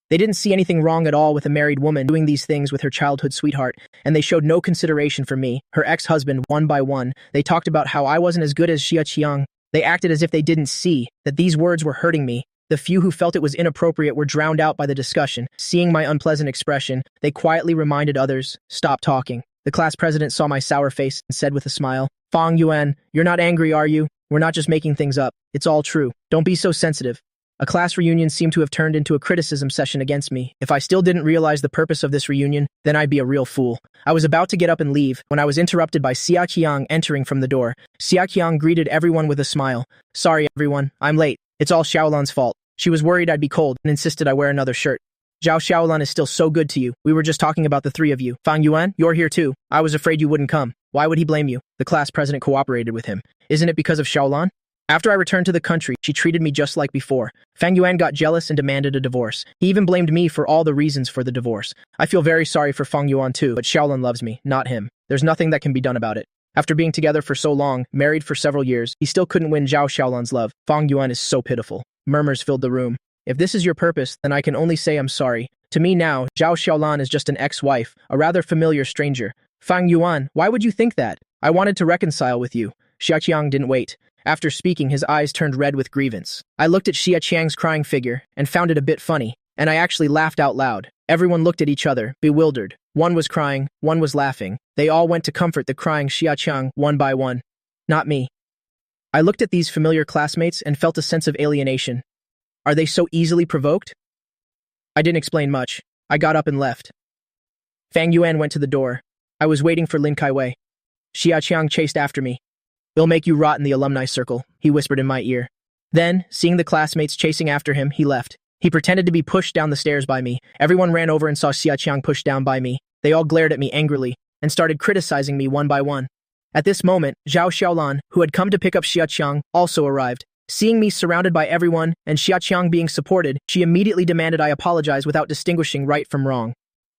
They didn't see anything wrong at all with a married woman doing these things with her childhood sweetheart, and they showed no consideration for me, her ex-husband. One by one, they talked about how I wasn't as good as Xia Qiang. They acted as if they didn't see that these words were hurting me. The few who felt it was inappropriate were drowned out by the discussion. Seeing my unpleasant expression, they quietly reminded others, stop talking. The class president saw my sour face and said with a smile, Fang Yuan, you're not angry, are you? We're not just making things up. It's all true. Don't be so sensitive. A class reunion seemed to have turned into a criticism session against me. If I still didn't realize the purpose of this reunion, then I'd be a real fool. I was about to get up and leave when I was interrupted by Xia Qiang entering from the door. Xia Qiang greeted everyone with a smile. Sorry, everyone. I'm late. It's all Xiaolan's fault. She was worried I'd be cold and insisted I wear another shirt. Zhao Xiaolan is still so good to you. We were just talking about the three of you. Fang Yuan, you're here too. I was afraid you wouldn't come. Why would he blame you? The class president cooperated with him. Isn't it because of Xiaolan? After I returned to the country, she treated me just like before. Fang Yuan got jealous and demanded a divorce. He even blamed me for all the reasons for the divorce. I feel very sorry for Fang Yuan too, but Xiaolan loves me, not him. There's nothing that can be done about it. After being together for so long, married for several years, he still couldn't win Zhao Xiaolan's love. Fang Yuan is so pitiful. Murmurs filled the room. If this is your purpose, then I can only say I'm sorry. To me now, Zhao Xiaolan is just an ex-wife, a rather familiar stranger. Fang Yuan, why would you think that? I wanted to reconcile with you. Xia Qiang didn't wait. After speaking, his eyes turned red with grievance. I looked at Xia Qiang's crying figure and found it a bit funny, and I actually laughed out loud. Everyone looked at each other, bewildered. One was crying, one was laughing. They all went to comfort the crying Xia Qiang one by one. Not me. I looked at these familiar classmates and felt a sense of alienation. Are they so easily provoked? I didn't explain much. I got up and left. Fang Yuan went to the door. I was waiting for Lin Kai-wei. Xia Qiang chased after me. "It'll make you rot in the alumni circle," he whispered in my ear. Then, seeing the classmates chasing after him, he left. He pretended to be pushed down the stairs by me. Everyone ran over and saw Xia Qiang pushed down by me. They all glared at me angrily and started criticizing me one by one. At this moment, Zhao Xiaolan, who had come to pick up Xia Qiang, also arrived. Seeing me surrounded by everyone and Xia Qiang being supported, she immediately demanded I apologize without distinguishing right from wrong.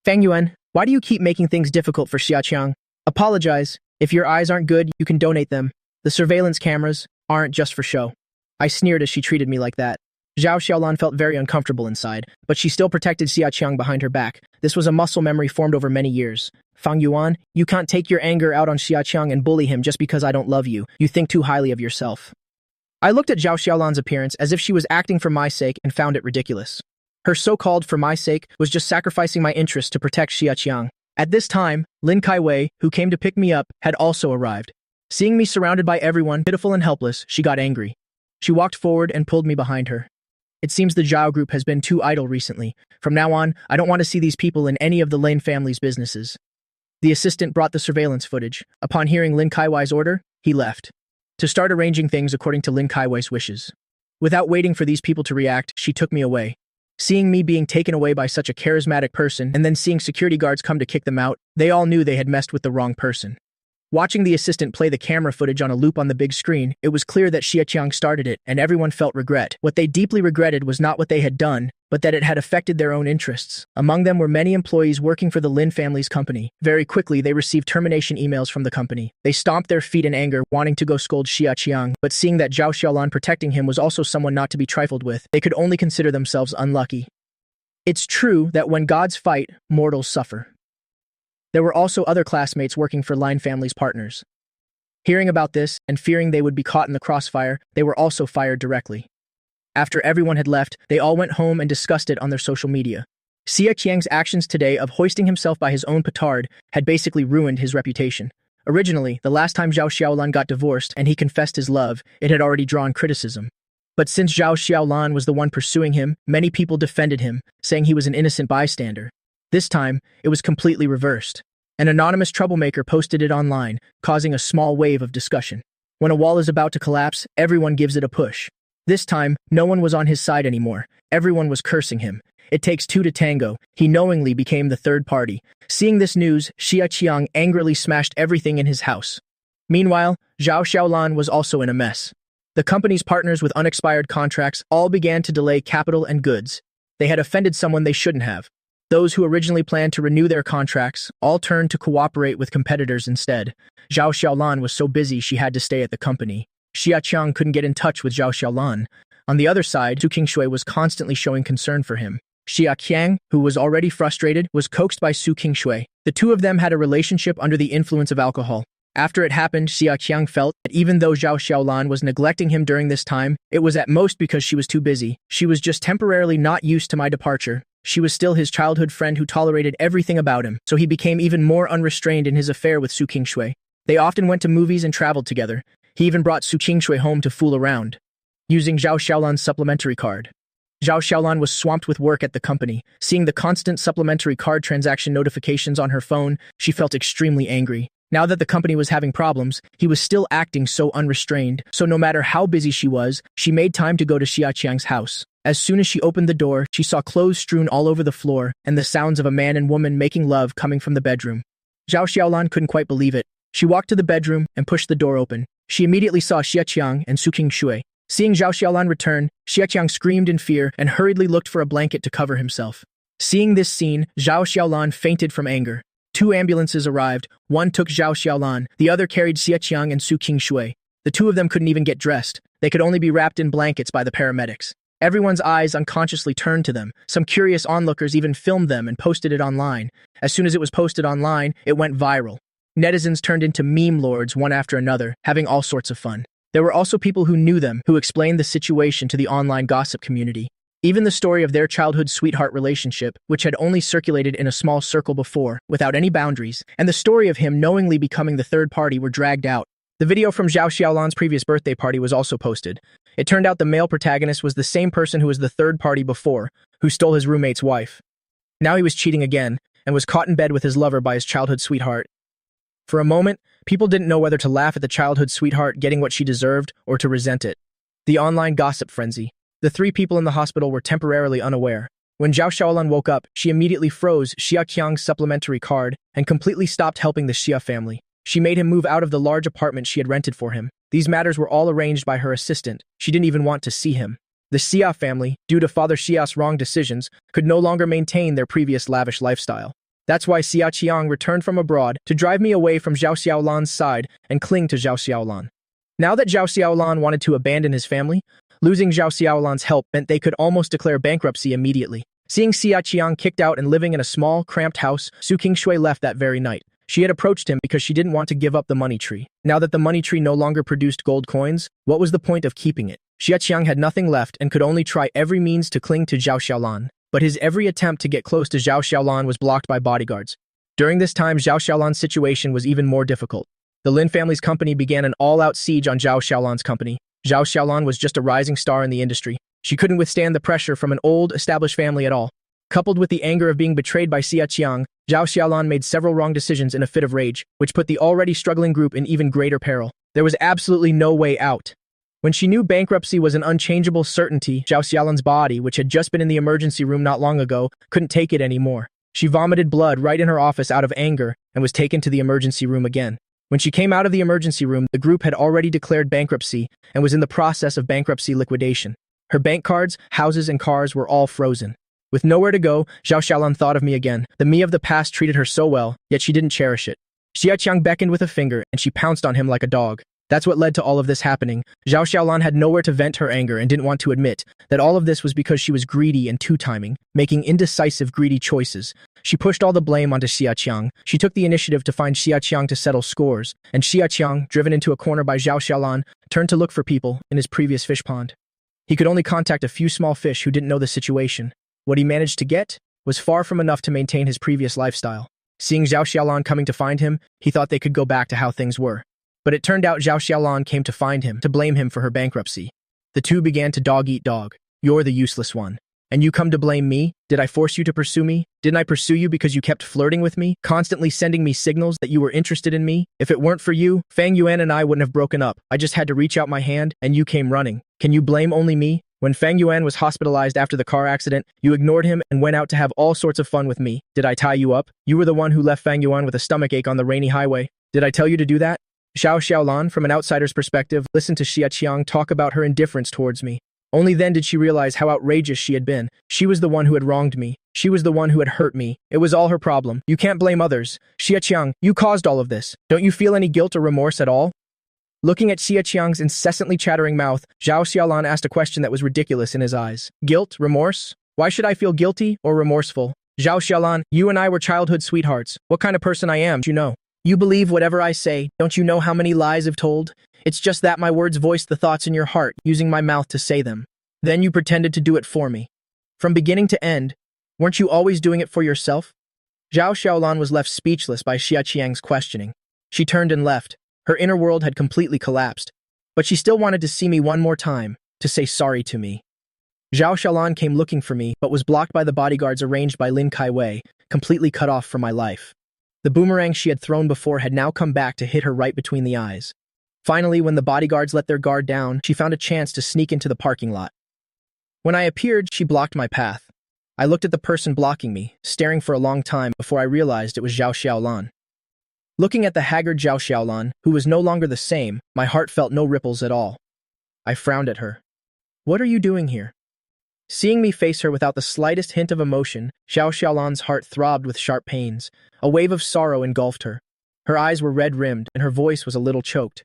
"Fang Yuan, why do you keep making things difficult for Xia Qiang? Apologize. If your eyes aren't good, you can donate them. The surveillance cameras aren't just for show." I sneered as she treated me like that. Zhao Xiaolan felt very uncomfortable inside, but she still protected Xia Qiang behind her back. This was a muscle memory formed over many years. "Fang Yuan, you can't take your anger out on Xia Qiang and bully him just because I don't love you. You think too highly of yourself." I looked at Zhao Xiaolan's appearance as if she was acting for my sake and found it ridiculous. Her so-called "for my sake" was just sacrificing my interests to protect Xia Qiang. At this time, Lin Kai-wei, who came to pick me up, had also arrived. Seeing me surrounded by everyone, pitiful and helpless, she got angry. She walked forward and pulled me behind her. "It seems the Zhao group has been too idle recently. From now on, I don't want to see these people in any of the Lin family's businesses." The assistant brought the surveillance footage. Upon hearing Lin Kai-wei's order, he left to start arranging things according to Lin Kai-wei's wishes. Without waiting for these people to react, she took me away. Seeing me being taken away by such a charismatic person and then seeing security guards come to kick them out, they all knew they had messed with the wrong person. Watching the assistant play the camera footage on a loop on the big screen, it was clear that Xia Qiang started it, and everyone felt regret. What they deeply regretted was not what they had done, but that it had affected their own interests. Among them were many employees working for the Lin family's company. Very quickly, they received termination emails from the company. They stomped their feet in anger, wanting to go scold Xia Qiang, but seeing that Zhao Xiaolan protecting him was also someone not to be trifled with, they could only consider themselves unlucky. It's true that when gods fight, mortals suffer. There were also other classmates working for Lin family's partners. Hearing about this, and fearing they would be caught in the crossfire, they were also fired directly. After everyone had left, they all went home and discussed it on their social media. Xia Qiang's actions today of hoisting himself by his own petard had basically ruined his reputation. Originally, the last time Zhao Xiaolan got divorced and he confessed his love, it had already drawn criticism. But since Zhao Xiaolan was the one pursuing him, many people defended him, saying he was an innocent bystander. This time, it was completely reversed. An anonymous troublemaker posted it online, causing a small wave of discussion. When a wall is about to collapse, everyone gives it a push. This time, no one was on his side anymore. Everyone was cursing him. It takes two to tango. He knowingly became the third party. Seeing this news, Xia Qiang angrily smashed everything in his house. Meanwhile, Zhao Xiaolan was also in a mess. The company's partners with unexpired contracts all began to delay capital and goods. They had offended someone they shouldn't have. Those who originally planned to renew their contracts all turned to cooperate with competitors instead. Zhao Xiaolan was so busy she had to stay at the company. Xia Qiang couldn't get in touch with Zhao Xiaolan. On the other side, Su Qingshui was constantly showing concern for him. Xia Qiang, who was already frustrated, was coaxed by Su Qingshui. The two of them had a relationship under the influence of alcohol. After it happened, Xia Qiang felt that even though Zhao Xiaolan was neglecting him during this time, it was at most because she was too busy. She was just temporarily not used to my departure. She was still his childhood friend who tolerated everything about him, so he became even more unrestrained in his affair with Su Qingshui. They often went to movies and traveled together. He even brought Su Qingshui home to fool around, using Zhao Xiaolan's supplementary card. Zhao Xiaolan was swamped with work at the company. Seeing the constant supplementary card transaction notifications on her phone, she felt extremely angry. Now that the company was having problems, he was still acting so unrestrained, so no matter how busy she was, she made time to go to Xia Qiang's house. As soon as she opened the door, she saw clothes strewn all over the floor and the sounds of a man and woman making love coming from the bedroom. Zhao Xiaolan couldn't quite believe it. She walked to the bedroom and pushed the door open. She immediately saw Xia Qiang and Su Qingshui. Seeing Zhao Xiaolan return, Xia Qiang screamed in fear and hurriedly looked for a blanket to cover himself. Seeing this scene, Zhao Xiaolan fainted from anger. Two ambulances arrived. One took Zhao Xiaolan, the other carried Xia Qiang and Su Qingshui. The two of them couldn't even get dressed. They could only be wrapped in blankets by the paramedics. Everyone's eyes unconsciously turned to them. Some curious onlookers even filmed them and posted it online. As soon as it was posted online, it went viral. Netizens turned into meme lords one after another, having all sorts of fun. There were also people who knew them, who explained the situation to the online gossip community. Even the story of their childhood sweetheart relationship, which had only circulated in a small circle before, without any boundaries, and the story of him knowingly becoming the third party were dragged out. The video from Zhao Xiaolan's previous birthday party was also posted. It turned out the male protagonist was the same person who was the third party before, who stole his roommate's wife. Now he was cheating again, and was caught in bed with his lover by his childhood sweetheart. For a moment, people didn't know whether to laugh at the childhood sweetheart getting what she deserved or to resent it. The online gossip frenzy. The three people in the hospital were temporarily unaware. When Zhao Xiaolan woke up, she immediately froze Xia Qiang's supplementary card and completely stopped helping the Xia family. She made him move out of the large apartment she had rented for him. These matters were all arranged by her assistant. She didn't even want to see him. The Xia family, due to Father Xia's wrong decisions, could no longer maintain their previous lavish lifestyle. That's why Xia Qiang returned from abroad to drive me away from Zhao Xiaolan's side and cling to Zhao Xiaolan. Now that Zhao Xiaolan wanted to abandon his family, losing Zhao Xiaolan's help meant they could almost declare bankruptcy immediately. Seeing Xia Qiang kicked out and living in a small, cramped house, Su Qingshui left that very night. She had approached him because she didn't want to give up the money tree. Now that the money tree no longer produced gold coins, what was the point of keeping it? Xia Qiang had nothing left and could only try every means to cling to Zhao Xiaolan. But his every attempt to get close to Zhao Xiaolan was blocked by bodyguards. During this time, Zhao Xiaolan's situation was even more difficult. The Lin family's company began an all-out siege on Zhao Xiaolan's company. Zhao Xiaolan was just a rising star in the industry. She couldn't withstand the pressure from an old, established family at all. Coupled with the anger of being betrayed by Xia Qiang, Zhao Xiaolan made several wrong decisions in a fit of rage, which put the already struggling group in even greater peril. There was absolutely no way out. When she knew bankruptcy was an unchangeable certainty, Zhao Xiaolan's body, which had just been in the emergency room not long ago, couldn't take it anymore. She vomited blood right in her office out of anger and was taken to the emergency room again. When she came out of the emergency room, the group had already declared bankruptcy and was in the process of bankruptcy liquidation. Her bank cards, houses, and cars were all frozen. With nowhere to go, Zhao Xiaolan thought of me again. The me of the past treated her so well, yet she didn't cherish it. Xia Qiang beckoned with a finger, and she pounced on him like a dog. That's what led to all of this happening. Zhao Xiaolan had nowhere to vent her anger and didn't want to admit that all of this was because she was greedy and two-timing, making indecisive, greedy choices. She pushed all the blame onto Xia Qiang. She took the initiative to find Xia Qiang to settle scores, and Xia Qiang, driven into a corner by Zhao Xiaolan, turned to look for people in his previous fish pond. He could only contact a few small fish who didn't know the situation. What he managed to get was far from enough to maintain his previous lifestyle. Seeing Zhao Xiaolan coming to find him, he thought they could go back to how things were. But it turned out Zhao Xiaolan came to find him, to blame him for her bankruptcy. The two began to dog-eat-dog. You're the useless one. And you come to blame me? Did I force you to pursue me? Didn't I pursue you because you kept flirting with me, constantly sending me signals that you were interested in me? If it weren't for you, Fang Yuan and I wouldn't have broken up. I just had to reach out my hand, and you came running. Can you blame only me? When Fang Yuan was hospitalized after the car accident, you ignored him and went out to have all sorts of fun with me. Did I tie you up? You were the one who left Fang Yuan with a stomachache on the rainy highway. Did I tell you to do that? Zhao Xiaolan, from an outsider's perspective, listened to Xia Qiang talk about her indifference towards me. Only then did she realize how outrageous she had been. She was the one who had wronged me. She was the one who had hurt me. It was all her problem. You can't blame others. Xia Qiang, you caused all of this. Don't you feel any guilt or remorse at all? Looking at Xia Qiang's incessantly chattering mouth, Zhao Xiaolan asked a question that was ridiculous in his eyes. Guilt? Remorse? Why should I feel guilty or remorseful? Zhao Xiaolan, you and I were childhood sweethearts. What kind of person I am, you know? You believe whatever I say. Don't you know how many lies I've told? It's just that my words voice the thoughts in your heart, using my mouth to say them. Then you pretended to do it for me. From beginning to end, weren't you always doing it for yourself? Zhao Xiaolan was left speechless by Xia Qiang's questioning. She turned and left. Her inner world had completely collapsed. But she still wanted to see me one more time, to say sorry to me. Zhao Xiaolan came looking for me, but was blocked by the bodyguards arranged by Lin Kaiwei, completely cut off from my life. The boomerang she had thrown before had now come back to hit her right between the eyes. Finally, when the bodyguards let their guard down, she found a chance to sneak into the parking lot. When I appeared, she blocked my path. I looked at the person blocking me, staring for a long time before I realized it was Zhao Xiaolan. Looking at the haggard Zhao Xiaolan, who was no longer the same, my heart felt no ripples at all. I frowned at her. What are you doing here? Seeing me face her without the slightest hint of emotion, Zhao Xiaolan's heart throbbed with sharp pains. A wave of sorrow engulfed her. Her eyes were red-rimmed, and her voice was a little choked.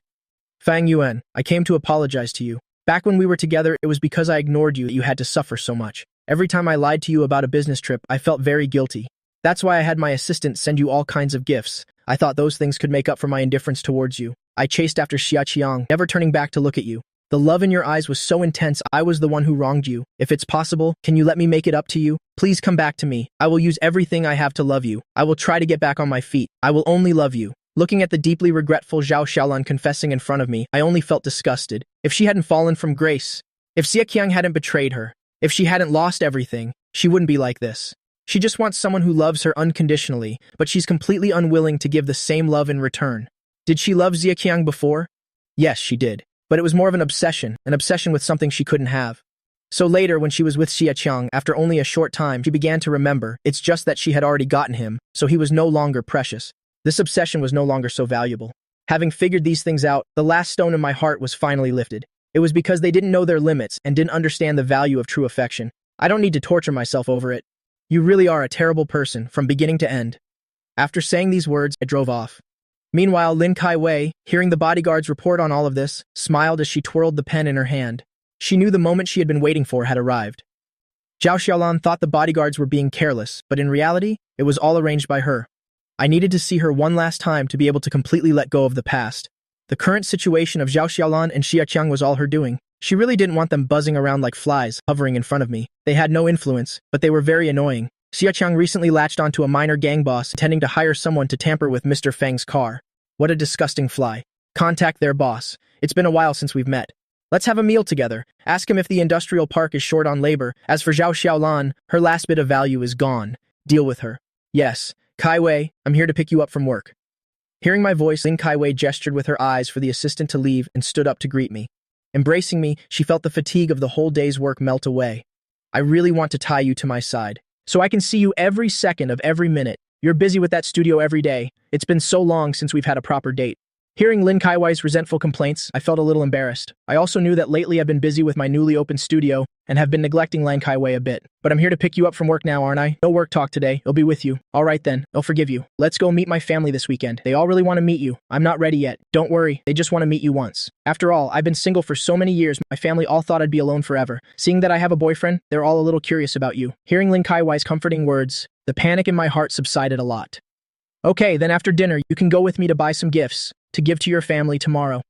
Fang Yuan, I came to apologize to you. Back when we were together, it was because I ignored you that you had to suffer so much. Every time I lied to you about a business trip, I felt very guilty. That's why I had my assistant send you all kinds of gifts. I thought those things could make up for my indifference towards you. I chased after Xia Qiang, never turning back to look at you. The love in your eyes was so intense, I was the one who wronged you. If it's possible, can you let me make it up to you? Please come back to me. I will use everything I have to love you. I will try to get back on my feet. I will only love you. Looking at the deeply regretful Zhao Xiaolan confessing in front of me, I only felt disgusted. If she hadn't fallen from grace, if Xia Qiang hadn't betrayed her, if she hadn't lost everything, she wouldn't be like this. She just wants someone who loves her unconditionally, but she's completely unwilling to give the same love in return. Did she love Xia Qiang before? Yes, she did. But it was more of an obsession with something she couldn't have. So later, when she was with Xia Qiang, after only a short time, she began to remember, it's just that she had already gotten him, so he was no longer precious. This obsession was no longer so valuable. Having figured these things out, the last stone in my heart was finally lifted. It was because they didn't know their limits and didn't understand the value of true affection. I don't need to torture myself over it. You really are a terrible person, from beginning to end. After saying these words, I drove off. Meanwhile, Lin Kai-wei, hearing the bodyguard's report on all of this, smiled as she twirled the pen in her hand. She knew the moment she had been waiting for had arrived. Zhao Xiaolan thought the bodyguards were being careless, but in reality, it was all arranged by her. I needed to see her one last time to be able to completely let go of the past. The current situation of Zhao Xiaolan and Xia Qiang was all her doing. She really didn't want them buzzing around like flies, hovering in front of me. They had no influence, but they were very annoying. Xia Qiang recently latched onto a minor gang boss intending to hire someone to tamper with Mr. Feng's car. What a disgusting fly. Contact their boss. It's been a while since we've met. Let's have a meal together. Ask him if the industrial park is short on labor. As for Zhao Xiaolan, her last bit of value is gone. Deal with her. Yes, Kai-wei, I'm here to pick you up from work. Hearing my voice, Lin Kai-wei gestured with her eyes for the assistant to leave and stood up to greet me. Embracing me, she felt the fatigue of the whole day's work melt away. I really want to tie you to my side, so I can see you every second of every minute. You're busy with that studio every day. It's been so long since we've had a proper date. Hearing Lin Kai-wei's resentful complaints, I felt a little embarrassed. I also knew that lately I've been busy with my newly opened studio and have been neglecting Lin Kai-wei a bit. But I'm here to pick you up from work now, aren't I? No work talk today. I'll be with you. All right then. I'll forgive you. Let's go meet my family this weekend. They all really want to meet you. I'm not ready yet. Don't worry. They just want to meet you once. After all, I've been single for so many years, my family all thought I'd be alone forever. Seeing that I have a boyfriend, they're all a little curious about you. Hearing Lin Kai-wei's comforting words, the panic in my heart subsided a lot. Okay, then after dinner, you can go with me to buy some gifts to give to your family tomorrow.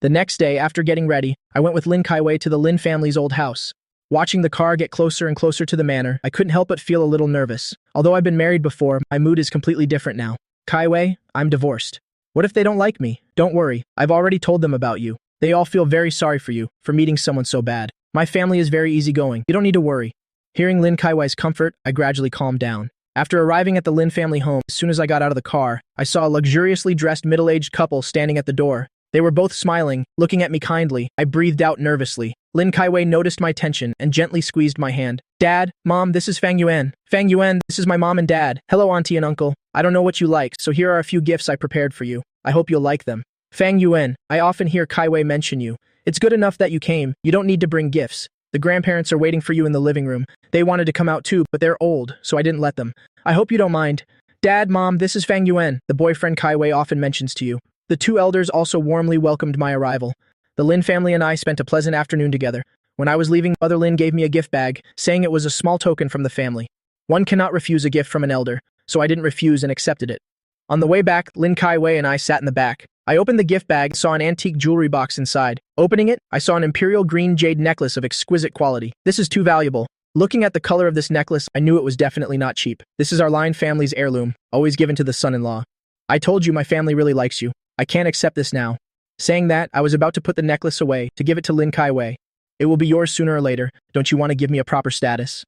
The next day, after getting ready, I went with Lin Kai-wei to the Lin family's old house. Watching the car get closer and closer to the manor, I couldn't help but feel a little nervous. Although I've been married before, my mood is completely different now. Kai-wei, I'm divorced. What if they don't like me? Don't worry, I've already told them about you. They all feel very sorry for you, for meeting someone so bad. My family is very easygoing. You don't need to worry. Hearing Lin Kai-wei's comfort, I gradually calmed down. After arriving at the Lin family home, as soon as I got out of the car, I saw a luxuriously dressed middle-aged couple standing at the door. They were both smiling, looking at me kindly. I breathed out nervously. Lin Kai-wei noticed my tension and gently squeezed my hand. Dad, Mom, this is Fang Yuan. Fang Yuan, this is my mom and dad. Hello, Auntie and Uncle. I don't know what you like, so here are a few gifts I prepared for you. I hope you'll like them. Fang Yuan, I often hear Kai-wei mention you. It's good enough that you came. You don't need to bring gifts. The grandparents are waiting for you in the living room. They wanted to come out too, but they're old, so I didn't let them. I hope you don't mind. Dad, Mom, this is Fang Yuan, the boyfriend Kai-wei often mentions to you. The two elders also warmly welcomed my arrival. The Lin family and I spent a pleasant afternoon together. When I was leaving, Mother Lin gave me a gift bag, saying it was a small token from the family. One cannot refuse a gift from an elder, so I didn't refuse and accepted it. On the way back, Lin Kai-wei and I sat in the back. I opened the gift bag and saw an antique jewelry box inside. Opening it, I saw an imperial green jade necklace of exquisite quality. This is too valuable. Looking at the color of this necklace, I knew it was definitely not cheap. This is our Lin family's heirloom, always given to the son-in-law. I told you my family really likes you. I can't accept this now. Saying that, I was about to put the necklace away to give it to Lin Kai-wei. It will be yours sooner or later. Don't you want to give me a proper status?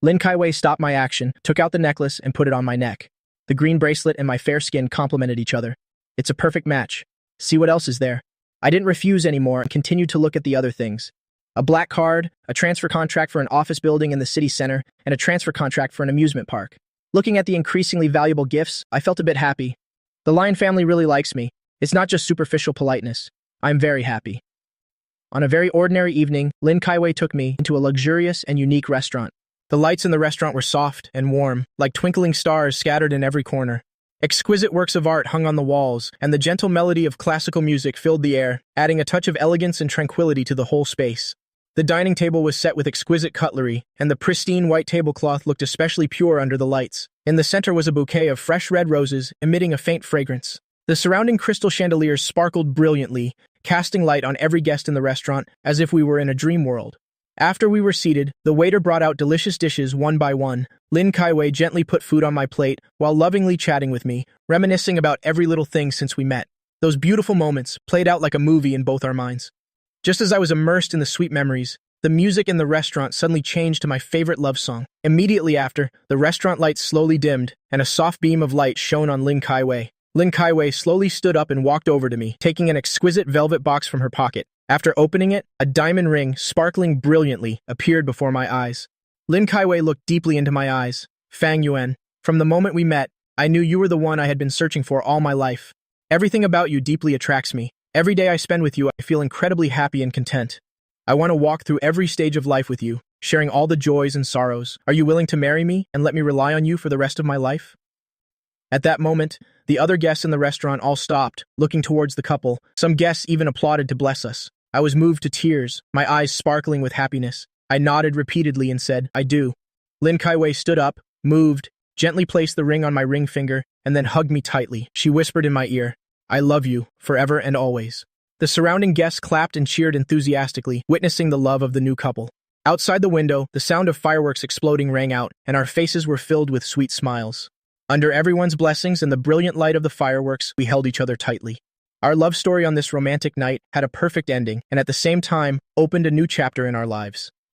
Lin Kai-wei stopped my action, took out the necklace, and put it on my neck. The green bracelet and my fair skin complemented each other. It's a perfect match. See what else is there. I didn't refuse anymore and continued to look at the other things. A black card, a transfer contract for an office building in the city center, and a transfer contract for an amusement park. Looking at the increasingly valuable gifts, I felt a bit happy. The Lin family really likes me. It's not just superficial politeness. I'm very happy. On a very ordinary evening, Lin Kai-wei took me into a luxurious and unique restaurant. The lights in the restaurant were soft and warm, like twinkling stars scattered in every corner. Exquisite works of art hung on the walls, and the gentle melody of classical music filled the air, adding a touch of elegance and tranquility to the whole space. The dining table was set with exquisite cutlery, and the pristine white tablecloth looked especially pure under the lights. In the center was a bouquet of fresh red roses, emitting a faint fragrance. The surrounding crystal chandeliers sparkled brilliantly, casting light on every guest in the restaurant, as if we were in a dream world. After we were seated, the waiter brought out delicious dishes one by one. Lin Kai-wei gently put food on my plate, while lovingly chatting with me, reminiscing about every little thing since we met. Those beautiful moments played out like a movie in both our minds. Just as I was immersed in the sweet memories, The music in the restaurant suddenly changed to my favorite love song. Immediately after, the restaurant lights slowly dimmed, and a soft beam of light shone on Lin Kai-wei. Lin Kai-wei slowly stood up and walked over to me, taking an exquisite velvet box from her pocket. After opening it, a diamond ring, sparkling brilliantly, appeared before my eyes. Lin Kai-wei looked deeply into my eyes. Fang Yuan, from the moment we met, I knew you were the one I had been searching for all my life. Everything about you deeply attracts me. Every day I spend with you, I feel incredibly happy and content. I want to walk through every stage of life with you, sharing all the joys and sorrows. Are you willing to marry me and let me rely on you for the rest of my life? At that moment, the other guests in the restaurant all stopped, looking towards the couple. Some guests even applauded to bless us. I was moved to tears, my eyes sparkling with happiness. I nodded repeatedly and said, I do. Lin Kai-wei stood up, moved, gently placed the ring on my ring finger, and then hugged me tightly. She whispered in my ear, I love you, forever and always. The surrounding guests clapped and cheered enthusiastically, witnessing the love of the new couple. Outside the window, the sound of fireworks exploding rang out, and our faces were filled with sweet smiles. Under everyone's blessings and the brilliant light of the fireworks, we held each other tightly. Our love story on this romantic night had a perfect ending, and at the same time, opened a new chapter in our lives.